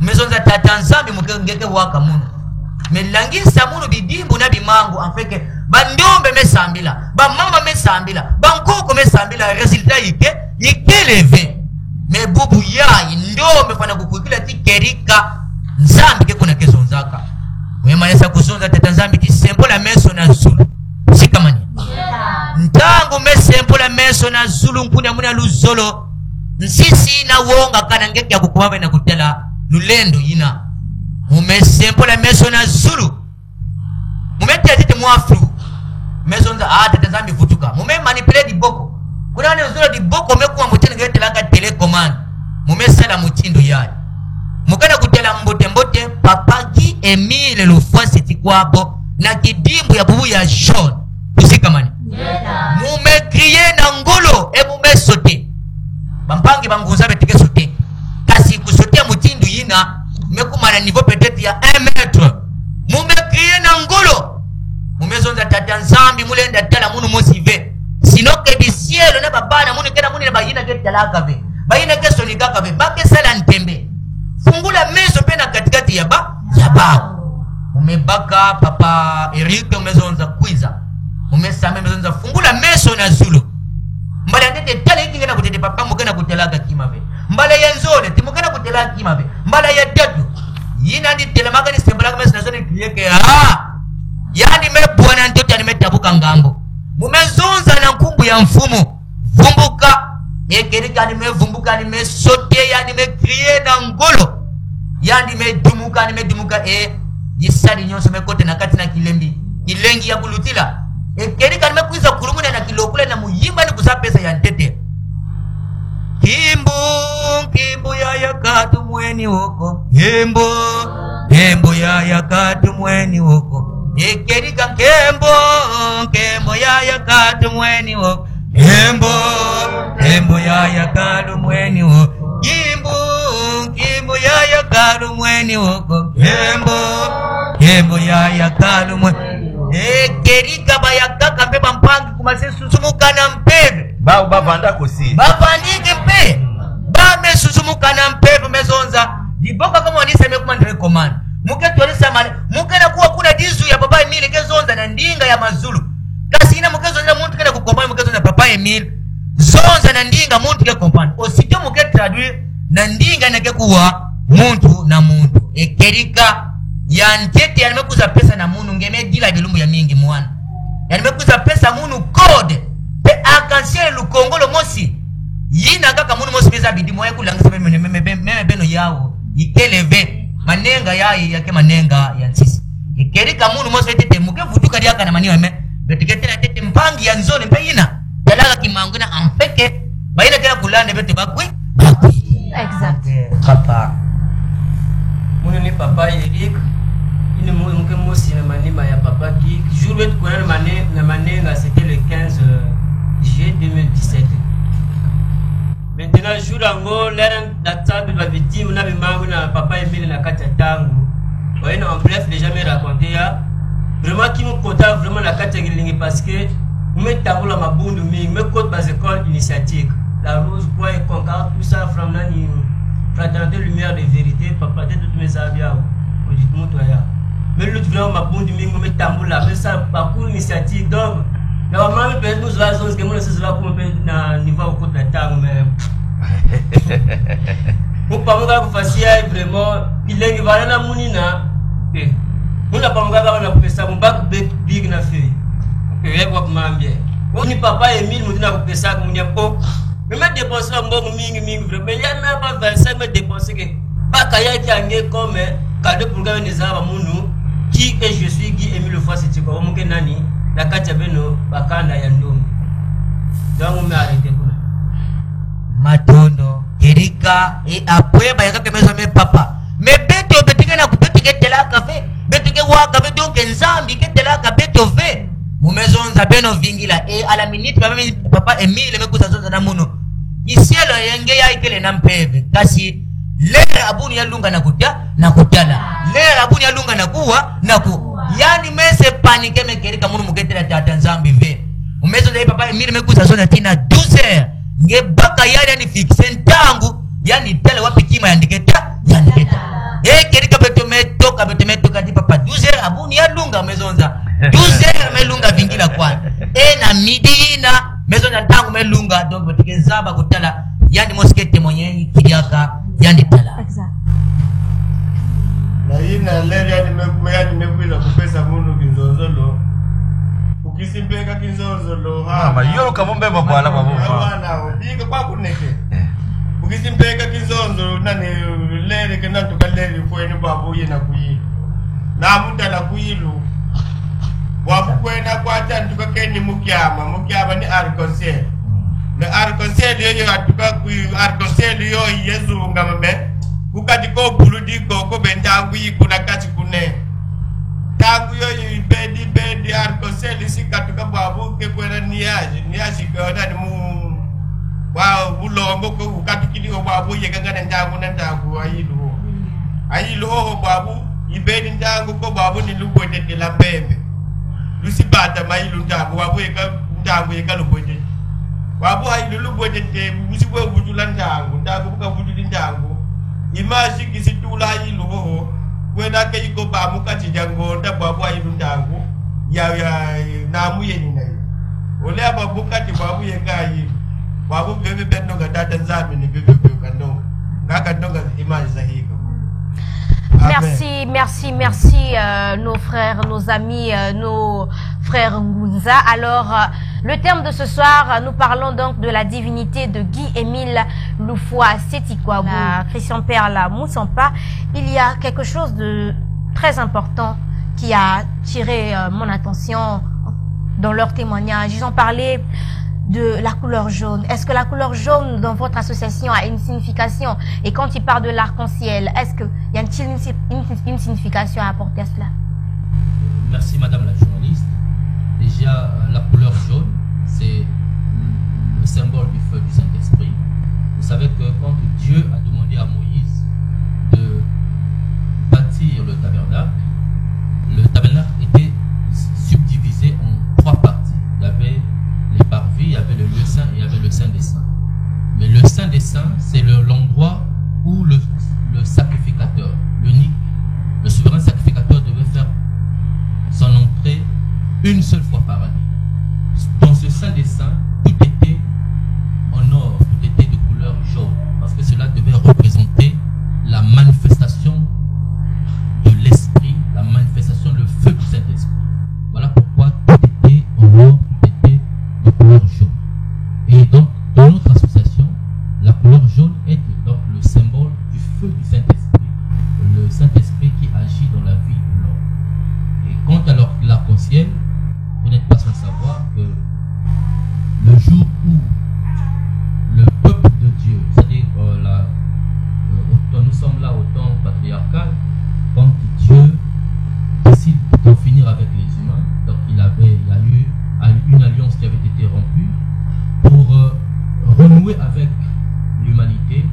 Mezonza tatanzambi muke ngeke waka munu. Melangisa munu bidimbu na bimangu afeke bandombe mesambila bamama mesambila bankoko mesambila resultat ike leve mebubu ya ndombe fana kukuikila tikerika nzambi ke kuna kezonzaka wema yesa kuzonza tatanzambi ti sempola meso na zulu sikamani ntangu mesempola meso na zulu nkuna muna luzolo nsisi na wonga kana ngeke ya kukumabe na kutela lulendo yina mumesempola meso na zulu mumete atite muafru meso nza tatanzambi futuka mume manipule di boko kuna wane uzula di boko mekuwa mutene ngete laka telecommand mumesala mutindo yai mukana kutela mbote Papa Guy Emile Lufwasi tikwapo na kidimbu ya bubu ya John kusika mani mume kriye na ngolo mume sote bampangi bangunza betike sote kasi kusotea mutindo yina mekumana niveau peut-être ya 1 mètre mume kriye na ngolo mumezonza tatanzambi mulenda tala munu mosive sinoke bisielo na babana munu kena munu na bayina ke talaka ve bayina ke sonikaka ve bake sala ntembe fungula meso pena katikati ya ba umebaka papa Eric umezonza kuiza umesame umezonza fungula meso na zulu mbala ndete tala hiki ngena kutete papa mukena kutelaka kimave mbala ya nzole timukena kutelaka kimave mbala ya tatu yina ndi telemaka ni sembala meso na zone kiyeke yani mebwana ntoto ni metabuka ngambo mumezonza na nkumbu ya mfumo vumbuka ekerika ni mevumbuka ni mesote yani mekriye na ngolo yani medumuka yisari nyonso mekote na kati na kilengi ya kulutila ekerika ni mekuiza kurumuna na kilokula na muyimba ni kusa pesa ya ntete kimbu ya yakatu mweni woko kimbu ya yakatu mweni woko ekerika kembo ya yakatu mweni woko Kembo ya yakalu mweni wo Kimbo ya yakalu mweni woko Kembo ya yakalu mweni Kerika bayakaka mbeba mpangi kumase susumuka na mpebe bavanda kosi bavandike mpe bame susumuka na mpebe mezonza diboka kama waniseme kumandre komani muke tuolisa male muke na kuwa kuna dizu ya baba Emile kezonza na ndinga ya mazulu kasi ina muke zonza muntu kena kukompani muke zonza papa Emile zonza na ndinga muntu ke kompani osito muke traduire na ndinga na ke kuwa muntu na muntu ekerika ya ntete ya nimekuza pesa na munu ngeme dila bilumbu ya mingi mwana ya nimekuza pesa munu code pe akansiele lukongolo mosi yina kaka munu mosi meza bidi moya kulangisa meme beno yao ikeleve manenga yake manenga ya nsisi ikerika munu mosi tete muke vutuka liaka na maniwa me betikete na tete mpangi ya nzone mpe yina yalaga kimanguna amfeke bayina kena kulane bete bakwi exact papa munu ni papa Eric ini muke mosi na manima ya papa Guy jour wetu kwa na manenga c'était le 15 juillet 2017 maintenant jour ango lera datambi ba victime na bimangu na papa Emile na kata tangu waina en bref déjà me raconté ya vraiment qui me compta vraiment la catégorie parce que nous mettons la mabundu mi me compte bas école initiatique la rose bois et concorde tout ça vraiment ni fraternité lumière de vérité papa de toutes mes abias au dit mon toya mais l'autre vraiment mabundu mi me mettons la mais ça parcours initiatique donc normalement peut être nous la zone que moi c'est là pour me na niveau au côté de temps mais mon papa va faire vraiment il est va na munina on n'a pas encore la pesa mon bac big na fait que quoi mambie on ni papa Emile mon na pesa comme n'y a pas mais me dépenser un bon mingi vraiment il y a même pas 25 me dépenser que pas kaya qui angé comme cadeau pour gagner des arbres munu qui que je suis Guy Emile le fois c'est quoi mon nani la katia beno bakanda ya ndomi donc on m'a arrêté quoi matondo Erika et après ba yaka maison mais papa mais beto betika na kubetike tela café betike wa café donc nzambi ke tela café to fait mu maison za beno vingila et à la minute papa Emile me kusa zonza na muno isielo yenge ya ikele na mpeve kasi lele abuni ya lunga na kutia na kutala lele abuni ya lunga na kuwa na ku yani mese panike me kerika muno muketela tata nzambi ve mu maison za papa Emile me kusa zonza tina 12h nge baka yale ni fixe ntangu yani tele wapi kima yandiketa kerika beto di papa 12h abuni ya lunga mezonza 12h melunga vingila kwa na midina mezonza ntangu melunga donc betike zaba kutala yani moskete mwenye kiliaka yani tala na ina lele yani mekuila kupesa mundu kinzozolo ukisimpeka kinzozolo mama yolo kamombe bwana bwana diga kwa kuneke ukisimpeka kinzonzo nani lele kana tukalele kwenu babu yena kuyi na mutala kuyilu wabu kwena kwa tantu kakeni mukyama ni arconsel na arconsel yo atuka ku arconsel yo yezu ngambe ukati ko buludiko ko bentangu yikuna kati kune tangu yo bedi arconsel sikatuka babu ke kwena niaji ko nani mu wa bulongo ko ukatukili o babu yekanga ndangu ayilu ho babu ibedi ndangu ko babu ni lugote de la pembe lusibata mayilu ndangu babu ndangu yekalugote babu ayilu lugote de musibwe bujula ndangu buka bujuli ndangu imaji kisitula ayilu ho kwenda ke iko babu kati jango babu ayilu ndangu ya namu yeni nayo ole babu kati babu yekayi babu bebe benno ga data nzambi ni bebe kando ngaka ndonga image za hiko. Merci, nos frères, nos amis, nos frères Ngunza. Alors, le thème de ce soir, nous parlons donc de la divinité de Guy-Émile Loufoua Setikwabu, Christian Perla Moussampa. Il y a quelque chose de très important qui a tiré mon attention dans leur témoignage. Ils ont parlé de la couleur jaune. Est-ce que la couleur jaune dans votre association a une signification? Et quand il parle de l'arc-en-ciel, est-ce qu'il y a une signification à apporter à cela? Merci Madame la journaliste. Déjà, la couleur jaune, c'est le symbole du feu du Saint-Esprit. Vous savez que quand Dieu a demandé à Moïse de bâtir le tabernacle était subdivisé en 3 parties. Il y avait les parvis, il y avait le lieu saint et il y avait le saint des saints. Mais le saint des saints, c'est l'endroit où le sacrificateur, l'unique, le souverain sacrificateur devait faire son entrée une seule fois par année. Dans ce saint des saints, tout était en or, tout était de couleur jaune, parce que cela devait représenter la manifestation de l'esprit, la manifestation, le feu du Saint-Esprit. Voilà pourquoi tout était en or, de couleur jaune. Et donc, dans notre association, la couleur jaune est donc le symbole du feu du Saint-Esprit, le Saint-Esprit qui agit dans la vie de l'homme. Et quant à l'arc-en-ciel, vous n'êtes pas sans savoir que le jour où le peuple de Dieu, c'est-à-dire nous sommes là au temps patriarcal, quand Dieu décide d'en finir avec les humains, donc il y a eu une alliance qui avait été rompue pour renouer avec l'humanité,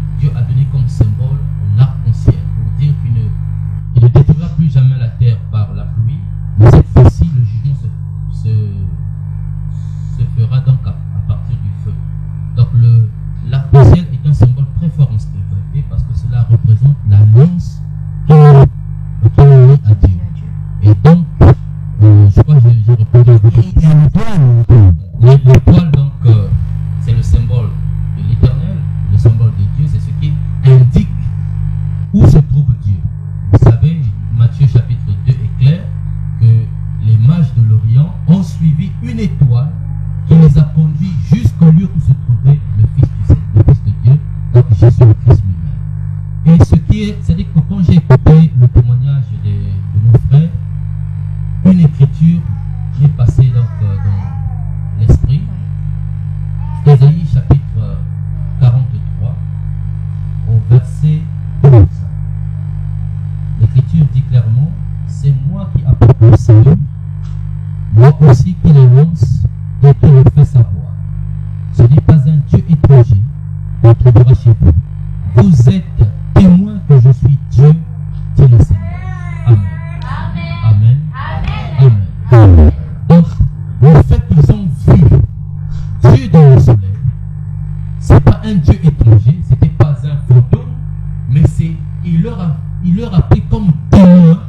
quand j'ai écouté le témoignage de nos frères, une écriture m'est passée donc dans l'esprit. Ésaïe chapitre 43 au verset 12. L'écriture dit clairement, c'est moi qui apporte le salut, moi aussi qui l'annonce et qui le fait savoir. Ce n'est pas un Dieu étranger qu'on trouvera chez vous. Vous êtes témoins que je suis Dieu, dit le Seigneur. Amen. Amen. Amen. Amen. Donc, le fait qu'ils ont vu Dieu dans le soleil, c'est pas un Dieu étranger, c'était pas un fantôme, mais il leur a pris comme témoin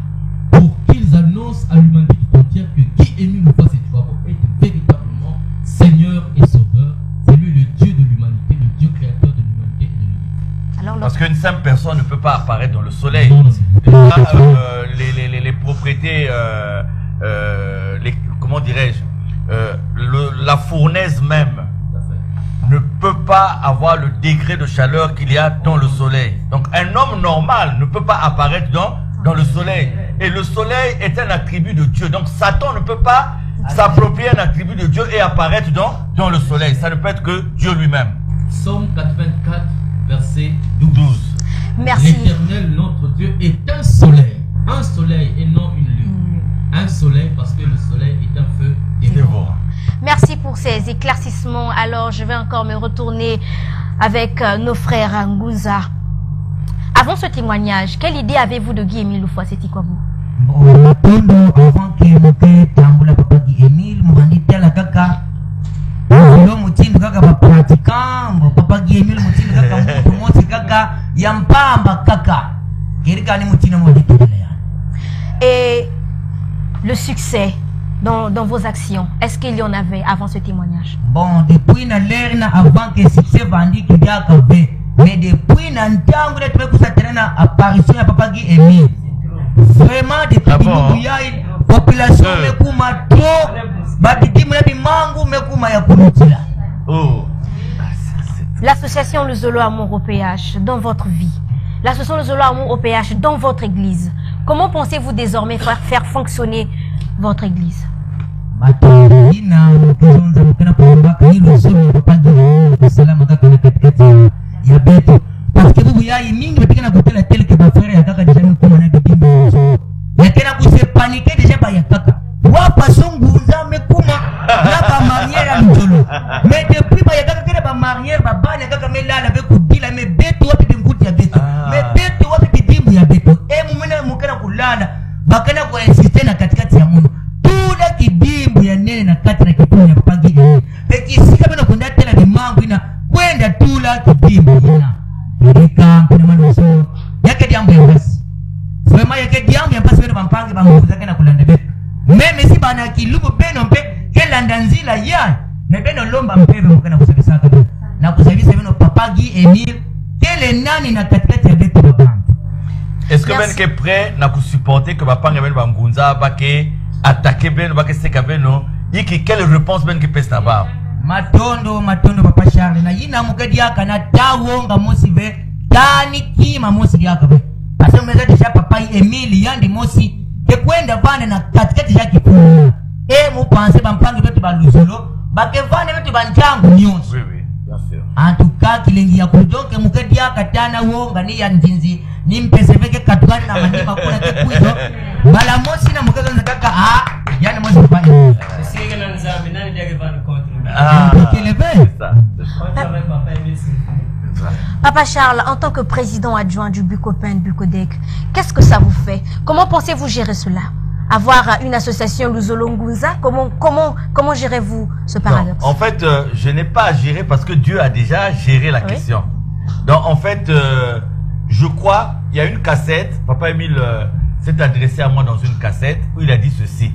pour qu'ils annoncent à l'humanité tout entière que Guy-Émile Moufa-Sétuabo est véritablement Seigneur et Sauveur. C'est lui le Dieu de l'humanité, le Dieu créateur de l'humanité et de l'univers. Parce qu'une simple personne ne peut pas apparaître dans le soleil. Les propriétés, comment dirais-je, la fournaise même ne peut pas avoir le degré de chaleur qu'il y a dans le soleil. Donc un homme normal ne peut pas apparaître dans le soleil. Et le soleil est un attribut de Dieu. Donc Satan ne peut pas s'approprier un attribut de Dieu et apparaître dans le soleil. Ça ne peut être que Dieu lui-même. Psaume 84, verset 12. Merci. L'Éternel, notre Dieu, est un soleil et non une lune. Un soleil parce que le soleil est un feu dévorant. Merci pour ces éclaircissements. Alors, je vais encore me retourner avec nos frères Ngunza. Avant ce témoignage, quelle idée avez-vous de Guy-Émile Moufa-Sétuabo? Avant que moke tambula papa Guy-Émile mwanditia la kaka lo mutindo kaka ba pratiquant papa Guy-Émile mutindo kaka mtu moti kaka yampamba kaka kirika ni mutindo mwanditia. Et le succès dans vos actions, est-ce qu'il y en avait avant ce témoignage? Bon, depuis na lerna avant que succès bandi kidaka ve, mais depuis na ntangu le tuwe kusatena apparition ya papa Guy-Émile. Vraiment depuis la population mekuma trop baditimu na bimangu mekuma ya kulutila. L'association Le Zolo Amour au PH dans votre vie, l'association Le Zolo Amour au PH dans votre église, comment pensez-vous désormais faire fonctionner votre église? Parce que vous voyez, mingi betika côté la telle que ba frère ya kaka déjà nous na bidimbi. Ya tena ku se paniquer déjà ba ya kaka. Wa pasonguza mekuma na ba manière mjolo. Mais depuis ba ya kaka kele ba manière ba bana kaka melala avec kudila mais beto wapi binguti ya beto. Mais beto wapi bidimbi ya beto. Mumena mukana kulala bakana ko insister na katikati ya mungu. Tula kidimbi ya nene na kati na kitu ya pagi. Bekisika bana kunda tela de mangu ina kwenda tula kidimbi ina. Même si bana kilubu beno mpe kelanda nzila ya na beno lomba mpebe mukana kusabisa kabisa na kusabisa beno papa Guy-Émile kele nani na katikati ya beto babantu. Est-ce que ben ke prêt na ku supporter que papa ngabel bangunza ba ke attaquer beno ba ke seka beno yiki quelle réponse ben ke pesta ba matondo papa Charles na yina mukadi aka na tawonga mosive tani kima mosi yaka be asa meza déjà papa Emile yandi mosi ke kwenda vana na katikati ya kipuni mu pense bampange betu baluzolo bake vana betu banjangu nyonso. Oui, bien sûr. En tout cas kilengi ya kudoke mukadi aka tana wonga ni ya njinzi ni mpeseveke katukani na mandima kuna kikuizo bala mosi na mukadi nzakaka yani mosi papa c'est que nous avons nani dia ke vana contre Papa Charles, en tant que président adjoint du Bucopen Bucodec, qu'est-ce que ça vous fait? Comment pensez-vous gérer cela? Avoir une association Luzolo Ngunza, comment gérez-vous ce paradoxe? Non, en fait, je n'ai pas à gérer parce que Dieu a déjà géré la question. Donc en fait, je crois, il y a une cassette, Papa Emile s'est adressé à moi dans une cassette où il a dit ceci.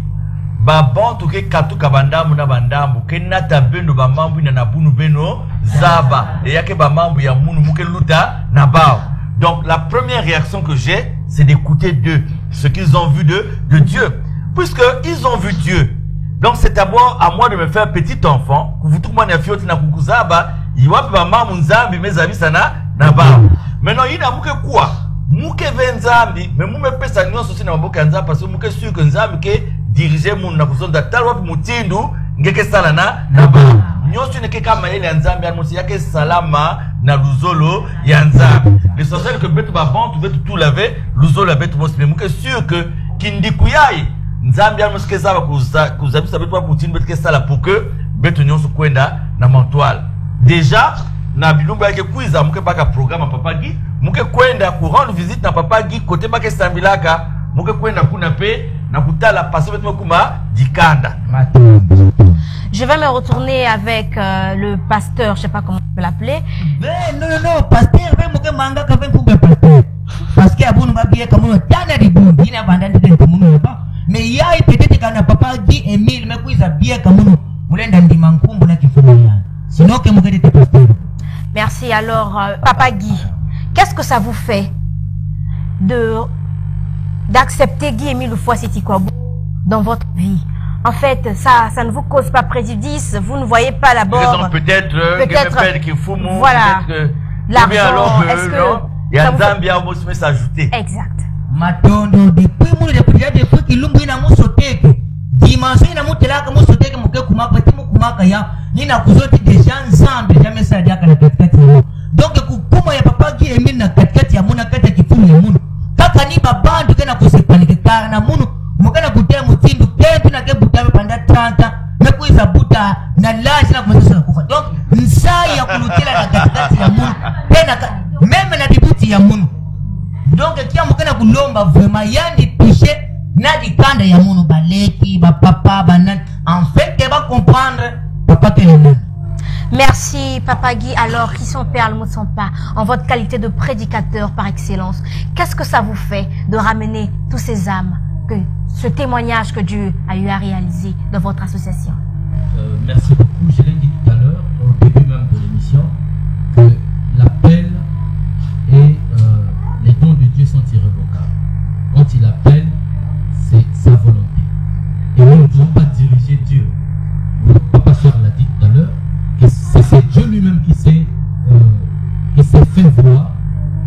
Babon tuke katu kabandambu na bandambu kenata bendo bamambu na nabunu beno zaba et yake bamambu ya munu muke luta na bao. Donc la première réaction que j'ai, c'est d'écouter d'eux ce qu'ils ont vu de Dieu, puisque ils ont vu Dieu. Donc c'est d'abord à moi de me faire petit enfant. Vous tout le monde a fioti na kukuzaba, iwapi bamambu nzambi mes amis sana na bao. Maintenant il a muke quoi? muke venzambi mais mu me pesa nyonso aussi na maboka nzambi parce que muke sûr que nzambi ke diriger mun na kuzonda talwa mutindu ngeke sala na ba nyonso ne ke kama ile nzambi amusi yake salama na luzolo ya nzambi l'essentiel que betu ba bon tu veux tout laver luzolo ya betu mos mais muke sûr que kindiku yai nzambi amusi ke zaba kuzabisa betu ba mutindu betu ke sala pour que betu nyonso kwenda na mantoile déjà na bilumba yake kuiza muke baka programme Papa Guy muke kwenda ku rendre visite na Papa Guy côté baka sambilaka muke kwenda kuna pe na kutala passe betu kuma dikanda. Je vais me retourner avec le pasteur, je sais pas comment on peut l'appeler. Non, pasteur, muke manga ka kumbe pasteur. Parce que abunu babie kamuno tana ribundi ina bandani de kamuno ba. Mais yai peut-être kana Papa Guy Emile me kuiza bie kamuno mulenda ndima nkumbu na kifumo yana. Sinon que muke de pasteur. Merci. Alors, Papa Guy, qu'est-ce que ça vous fait d'accepter Guy Emile Loufoua-Seti-Kouabou dans votre vie? En fait, ça ne vous cause pas préjudice. Vous ne voyez pas d'abord. Peut-être qu'il faut voilà. L'argent. Est-ce que il y a Zambia où on s'ajouter. Exact. Matondo depuis qu'il lumbi na musoteke. Dimanche na mutelaka musoteke muke kumaka timu kumaka ya nina kuzoti deja nzambe jamais ça dia kana katikati ya munu. Donc kukuma ya Papa Guy Emile na katikati ya munu kati ya kifumu ya munu. Kaka ni babandu kena kusepanike kana na munu mukana kutea mutindu kentu na ke butabe panda 30 na kuiza buta na laji na kumezesha kufa. Donc nsai ya kulutela na katikati ya munu tena meme na dibuti ya munu. Donc kia mukana kulomba vraiment yandi toucher na dikanda ya munu baleki ba papa banan en fait que va comprendre Papa Guy. Merci Papa Guy. Alors, qui son père, le mot de son pas, en votre qualité de prédicateur par excellence, qu'est-ce que ça vous fait de ramener tous ces âmes, ce témoignage que Dieu a eu à réaliser dans votre association? Merci beaucoup. Je l'ai dit tout à l'heure, au début même de l'émission, que l'appel et les dons de Dieu sont irrévocables. Quand il appelle, c'est sa volonté. Et nous ne pouvons pas diriger Dieu. Papa Charles l'a dit tout à l'heure, que c'est Dieu lui-même qui s'est fait voir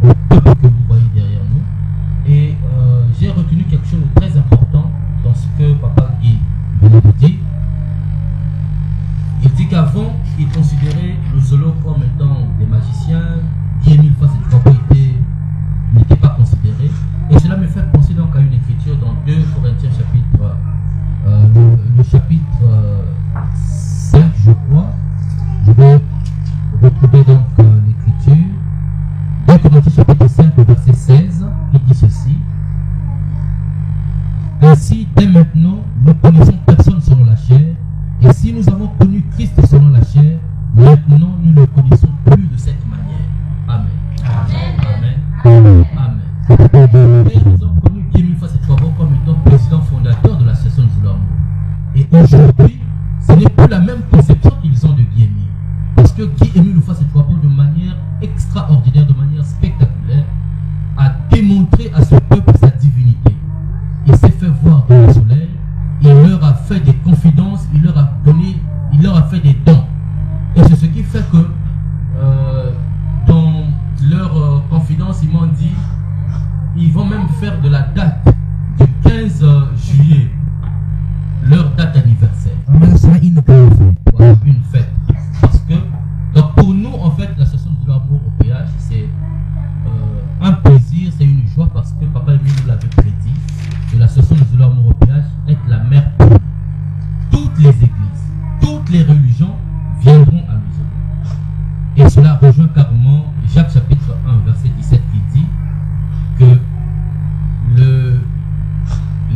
au peuple que vous voyez derrière nous. Et j'ai retenu quelque chose de très important dans ce que Papa Guy venait de dire. Il dit qu'avant, il considérait le Zolo comme étant des magiciens. Guy Emile Loufoua-Seti-Kouabou n'était pas considéré. Et cela me fait penser donc à une écriture dans 2 Corinthiens chapitre le chapitre 5, je crois. Je vais retrouver donc l'écriture. 2 Corinthiens chapitre 5, verset 16, qui dit ceci. Ainsi, dès maintenant, nous connaissons personne selon la chair. Et si nous avons connu Christ selon la chair, maintenant nous ne le connaissons plus de cette manière. Amen. Amen. Amen. Amen. Et nous avons connu Guy Emile Loufoua-Seti-Kouabou comme étant président fondateur de l'association de Zolo Amour. Et aujourd'hui, ce n'est plus la même conception qu'ils ont de Guy Emile. Parce que Guy Emile Loufoua-Seti-Kouabou, de manière extraordinaire, de manière spectaculaire, a démontré à ce peuple sa divinité. Il s'est fait voir dans le soleil, il leur a fait des confidences, il leur a fait des dons. Et c'est ce qui fait que dans leur confidence, ils m'ont dit, ils vont même faire de la date du 15 juillet leur date anniversaire. Voilà, une fête. Parce que, donc pour nous, en fait, l'association de l'amour au péage, c'est un plaisir, c'est une joie, parce que Papa Emile nous l'avait prédit, que l'association de l'amour au péage est la mère pour nous. Toutes les églises, toutes les religions viendront à nous. Et cela rejoint carrément Jacques chapitre 1, verset 17, qui dit que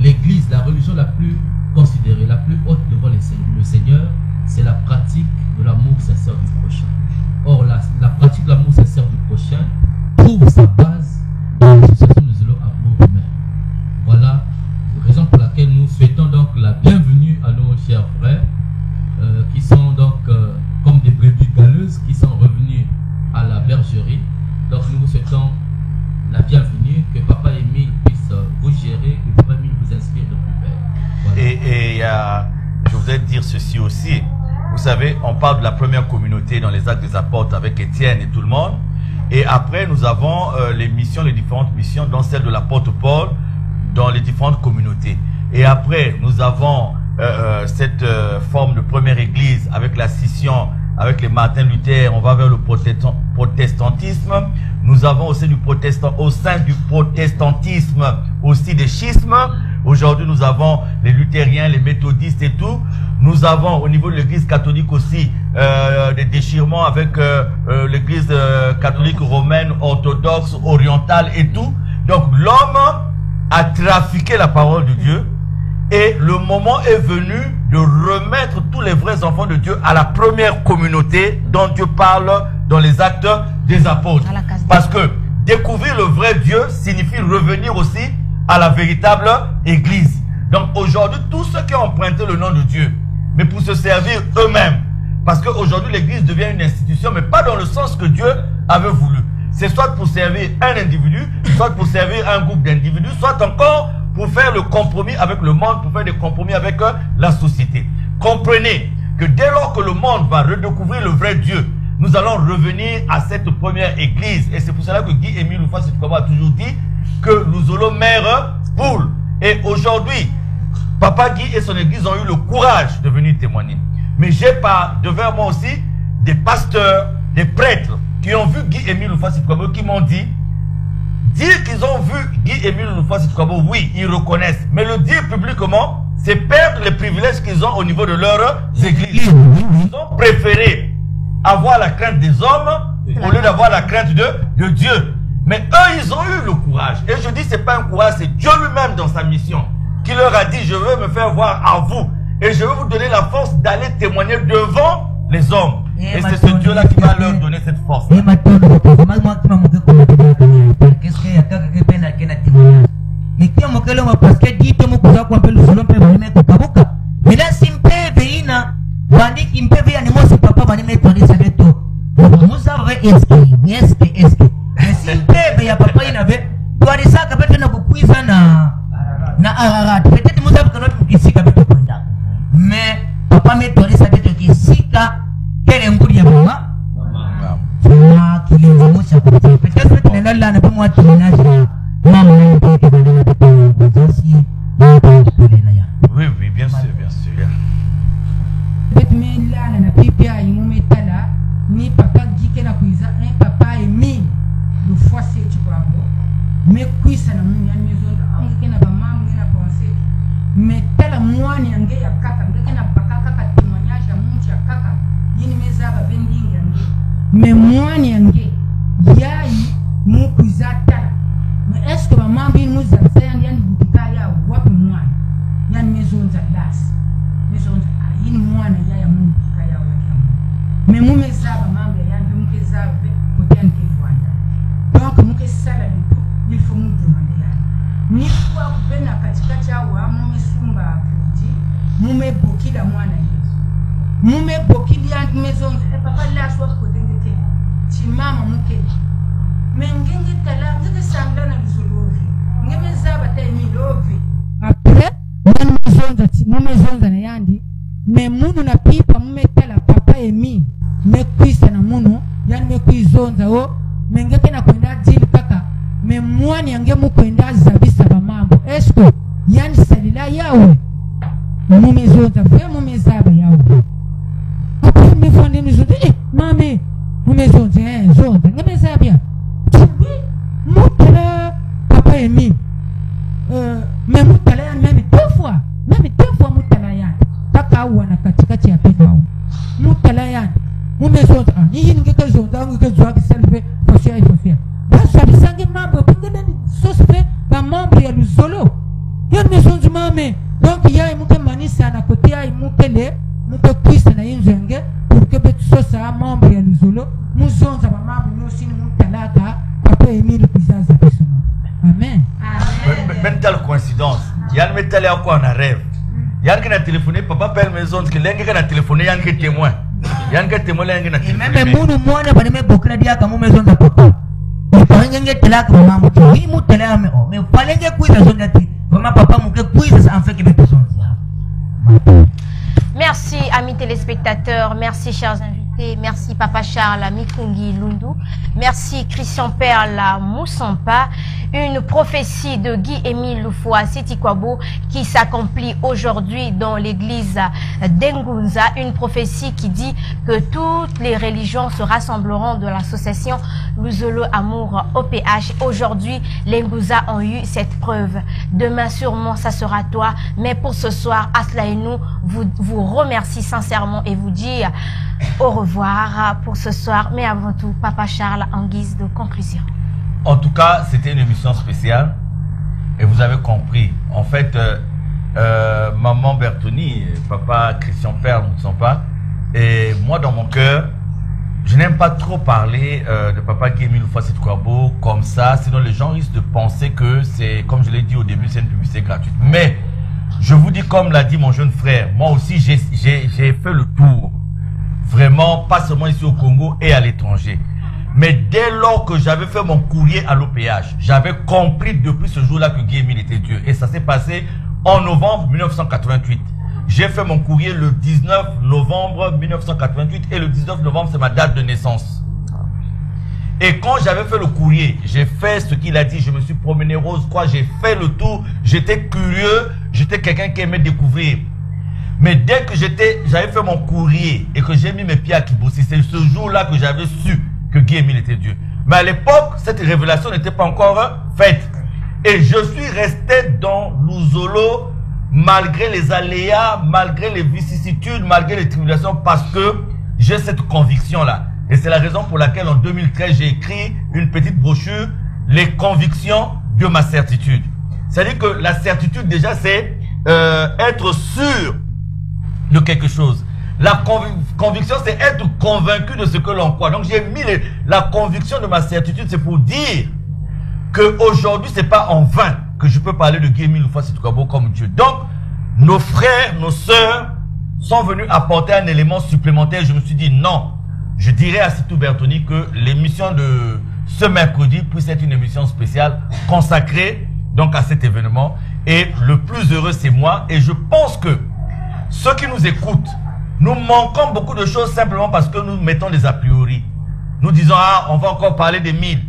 l'église, la religion la plus considérée, la plus haute devant le Seigneur, c'est la pratique de l'amour sincère du prochain. Or, la pratique de l'amour sincère du prochain trouve sa base dans l'association de Zolo Amour humain. Voilà la raison pour laquelle nous souhaitons donc la bienvenue à nos chers frères qui sont donc comme des brebis galeuses qui sont revenus à la bergerie. Donc nous vous souhaitons la bienvenue, que Papa Emile puisse vous gérer, que Papa Emile vous inspire de plus belle. Voilà. Et je voudrais dire ceci aussi. Vous savez, on parle de la première communauté dans les Actes des Apôtres avec Étienne et tout le monde. Et après, nous avons les missions, les différentes missions, dont celle de la Porte-Paul, dans les différentes communautés. Et après, nous avons cette forme de première église avec la scission, avec les Martin Luther, on va vers le protestantisme. Nous avons aussi au sein du protestantisme aussi des schismes. Aujourd'hui, nous avons les luthériens, les méthodistes et tout. Nous avons au niveau de l'église catholique aussi des déchirements avec l'église catholique romaine, orthodoxe, orientale et tout. Donc l'homme a trafiqué la parole de Dieu et le moment est venu de remettre tous les vrais enfants de Dieu à la première communauté dont Dieu parle dans les actes des apôtres. Parce que découvrir le vrai Dieu signifie revenir aussi à la véritable église. Donc aujourd'hui, tous ceux qui ont emprunté le nom de Dieu, mais pour se servir eux-mêmes, parce qu'aujourd'hui l'église devient une institution, mais pas dans le sens que Dieu avait voulu. C'est soit pour servir un individu, soit pour servir un groupe d'individus, soit encore pour faire le compromis avec le monde, pour faire des compromis avec la société. Comprenez que dès lors que le monde va redécouvrir le vrai Dieu, nous allons revenir à cette première église. Et c'est pour cela que Guy-Émile Loufa-Sitokwabo a toujours dit que nous allons mère poule. Et aujourd'hui, Papa Guy et son église ont eu le courage de venir témoigner. Mais j'ai devant moi aussi des pasteurs, des prêtres qui ont vu Guy-Émile Loufa-Sitokwabo, qui m'ont dit, dire qu'ils ont vu Guy-Émile Loufa-Sitokwabo, oui, ils reconnaissent. Mais le dire publiquement, c'est perdre les privilèges qu'ils ont au niveau de leurs églises. Ils ont préféré avoir la crainte des hommes au lieu d'avoir la crainte de Dieu. Mais eux, ils ont eu le courage. Et je dis, c'est pas un courage, c'est Dieu lui-même dans sa mission qui leur a dit, je veux me faire voir à vous. Et je vais vous donner la force d'aller témoigner devant les hommes. Et c'est ce Dieu-là qui va leur donner cette force. Mais papa me donné ça de qui sika quel est nguri ya mama na kilingo cha kutia peut-être que là là ne peut moi témoignage maman ne peut que donner des aussi oui oui bien sûr peut me là na pipia imu metala ni papa gike na kuiza un papa emi le fois c'est tu vois mais kuisa na mimi yani maison angike na ba maman na penser mais tala mwani ange ya kaka ngeke na bakaka ka témoignage ya munchi ya kaka yini mezaba bendingi ange mais mwani ange yayi mukuiza tala mais est-ce que maman bin muza yani yani bikaya wapi mwani yani maison za las maison yini mwana yaya mungu bikaya wapi mais mu mezaba mambe yani mkezaba ko yani ke vwanda donc muke sala il faut nous demander ni kwa kupenda katikati yao mumesumba kuji mumebokila mwana Yesu mumebokilia maison papa la soit kodengeke ti mama muke mengenge tala ngeke sambla na bizolovi ngemeza batemi lovi après mwana mezonza ti mumezonza na yandi me munu na pipa mumetala papa emi mekwisa na munu yani mekwizonza o mengeke na kwenda dili kaka me mwani ange mukwenda zabisa ba mambo esko yani salila yawe mumezonza vya mumezaba yawe hapo mmefonde mizonza mame mumezonza zonza ngemezabia tubi mutala papa emi me mutala yani même deux fois mutala yani taka wana katikati ya pendo mutala yani mumezonza yini ngeke zonza ngeke zwa selve fofia basa bisange mambo pengine sospe ba mambo ya luzolo ya mesonzi mame donc ya muke manisa na kote ya mukele muke kwisa na inzenge pour que betu sosa mambo ya luzolo muzonza ba mambo nyosi ni mutalaka papa Emile bizaza bisoma amen même telle coïncidence yann metale ya quoi na rêve yann qui a téléphoné papa pelle maison que l'engue qui a téléphoné yann qui témoin yann qui témoin yann qui téléphoné même munu mwana ba me bokra dia kama maison za papa ngenge telaka mama tu hii mutela me o me palenge kuiza zongati mama papa muke kuiza en fait que besoin. Merci amis téléspectateurs, merci chers invités. Kanté, merci Papa Charles Mikungi Lundu, merci Christian Perle Moussampa, une prophétie de Guy-Émile Loufoua Sitikwabo qui s'accomplit aujourd'hui dans l'église d'Engunza, une prophétie qui dit que toutes les religions se rassembleront dans l'association Luzolo Amour OPH. Aujourd'hui, les Ngunza ont eu cette preuve. Demain, sûrement, ça sera toi. Mais pour ce soir, Asla et nous vous remercie sincèrement et vous dit au revoir pour ce soir. Mais avant tout, Papa Charles, en guise de conclusion. En tout cas, c'était une émission spéciale. Et vous avez compris. En fait, Maman Bertoni, Papa Christian Perle ne sont pas. Et moi, dans mon cœur, je n'aime pas trop parler de Papa Guy-Émile Loufoua Sitikwabo comme ça. Sinon, les gens risquent de penser que c'est, comme je l'ai dit au début, c'est une publicité gratuite. Mais, je vous dis, comme l'a dit mon jeune frère, moi aussi, j'ai fait le tour. Vraiment, pas seulement ici au Congo et à l'étranger. Mais dès lors que j'avais fait mon courrier à l'OPH, j'avais compris depuis ce jour-là que Guy-Émile était Dieu. Et ça s'est passé en novembre 1988. J'ai fait mon courrier le 19 novembre 1988 et le 19 novembre, c'est ma date de naissance. Et quand j'avais fait le courrier, j'ai fait ce qu'il a dit, je me suis promené Rose Croix, j'ai fait le tour, j'étais curieux, j'étais quelqu'un qui aimait découvrir. Mais dès que j'avais fait mon courrier et que j'ai mis mes pieds à Kibossi, c'est ce jour-là que j'avais su que Guy-Émile était Dieu. Mais à l'époque, cette révélation n'était pas encore faite. Et je suis resté dans Luzolo malgré les aléas, malgré les vicissitudes, malgré les tribulations, parce que j'ai cette conviction-là. Et c'est la raison pour laquelle en 2013, j'ai écrit une petite brochure, Les convictions de ma certitude. C'est-à-dire que la certitude, déjà, c'est être sûr de quelque chose. La conviction, c'est être convaincu de ce que l'on croit. Donc, j'ai mis la conviction de ma certitude, c'est pour dire qu'aujourd'hui, c'est pas en vain que je peux parler de Guy-Émile Loufoua Sitikwabo comme Dieu. Donc, nos frères, nos sœurs sont venus apporter un élément supplémentaire. Je me suis dit non. Je dirais à Sitou Bertoni que l'émission de ce mercredi puisse être une émission spéciale consacrée donc à cet événement. Et le plus heureux, c'est moi. Et je pense que ceux qui nous écoutent, nous manquons beaucoup de choses simplement parce que nous mettons des a priori. Nous disons, ah, on va encore parler des mille.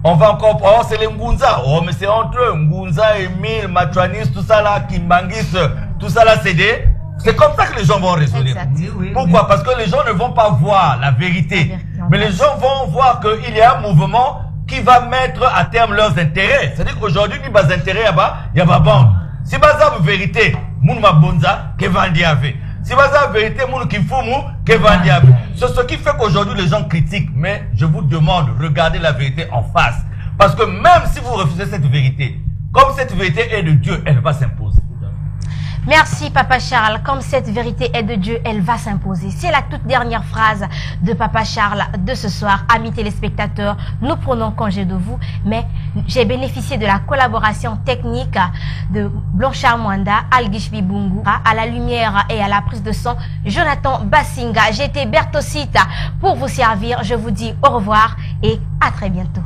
On va encore, oh, c'est les Ngunza. Oh, mais c'est entre eux. Ngunza, Emile, Matranis, tout ça là, Kimbangis, tout ça là, c'est comme ça que les gens vont raisonner. Pourquoi? Parce que les gens ne vont pas voir la vérité. Mais les gens vont voir qu'il y a un mouvement qui va mettre à terme leurs intérêts. C'est-à-dire qu'aujourd'hui, il y a des intérêts là-bas, il y a des banques. Si c'est la vérité, moun ma bonza, que vandi avec. Si c'est la vérité, moun qui fumu, que vandi avec. C'est ce qui fait qu'aujourd'hui les gens critiquent. Mais je vous demande, regardez la vérité en face. Parce que même si vous refusez cette vérité, comme cette vérité est de Dieu, elle va s'imposer. Merci Papa Charles. Comme cette vérité est de Dieu, elle va s'imposer. C'est la toute dernière phrase de Papa Charles de ce soir. Amis téléspectateurs, nous prenons congé de vous, mais j'ai bénéficié de la collaboration technique de Blanchard Mwanda, Algish Bibungu, à la lumière et à la prise de son, Jonathan Bassinga. J'étais Bertocita pour vous servir. Je vous dis au revoir et à très bientôt.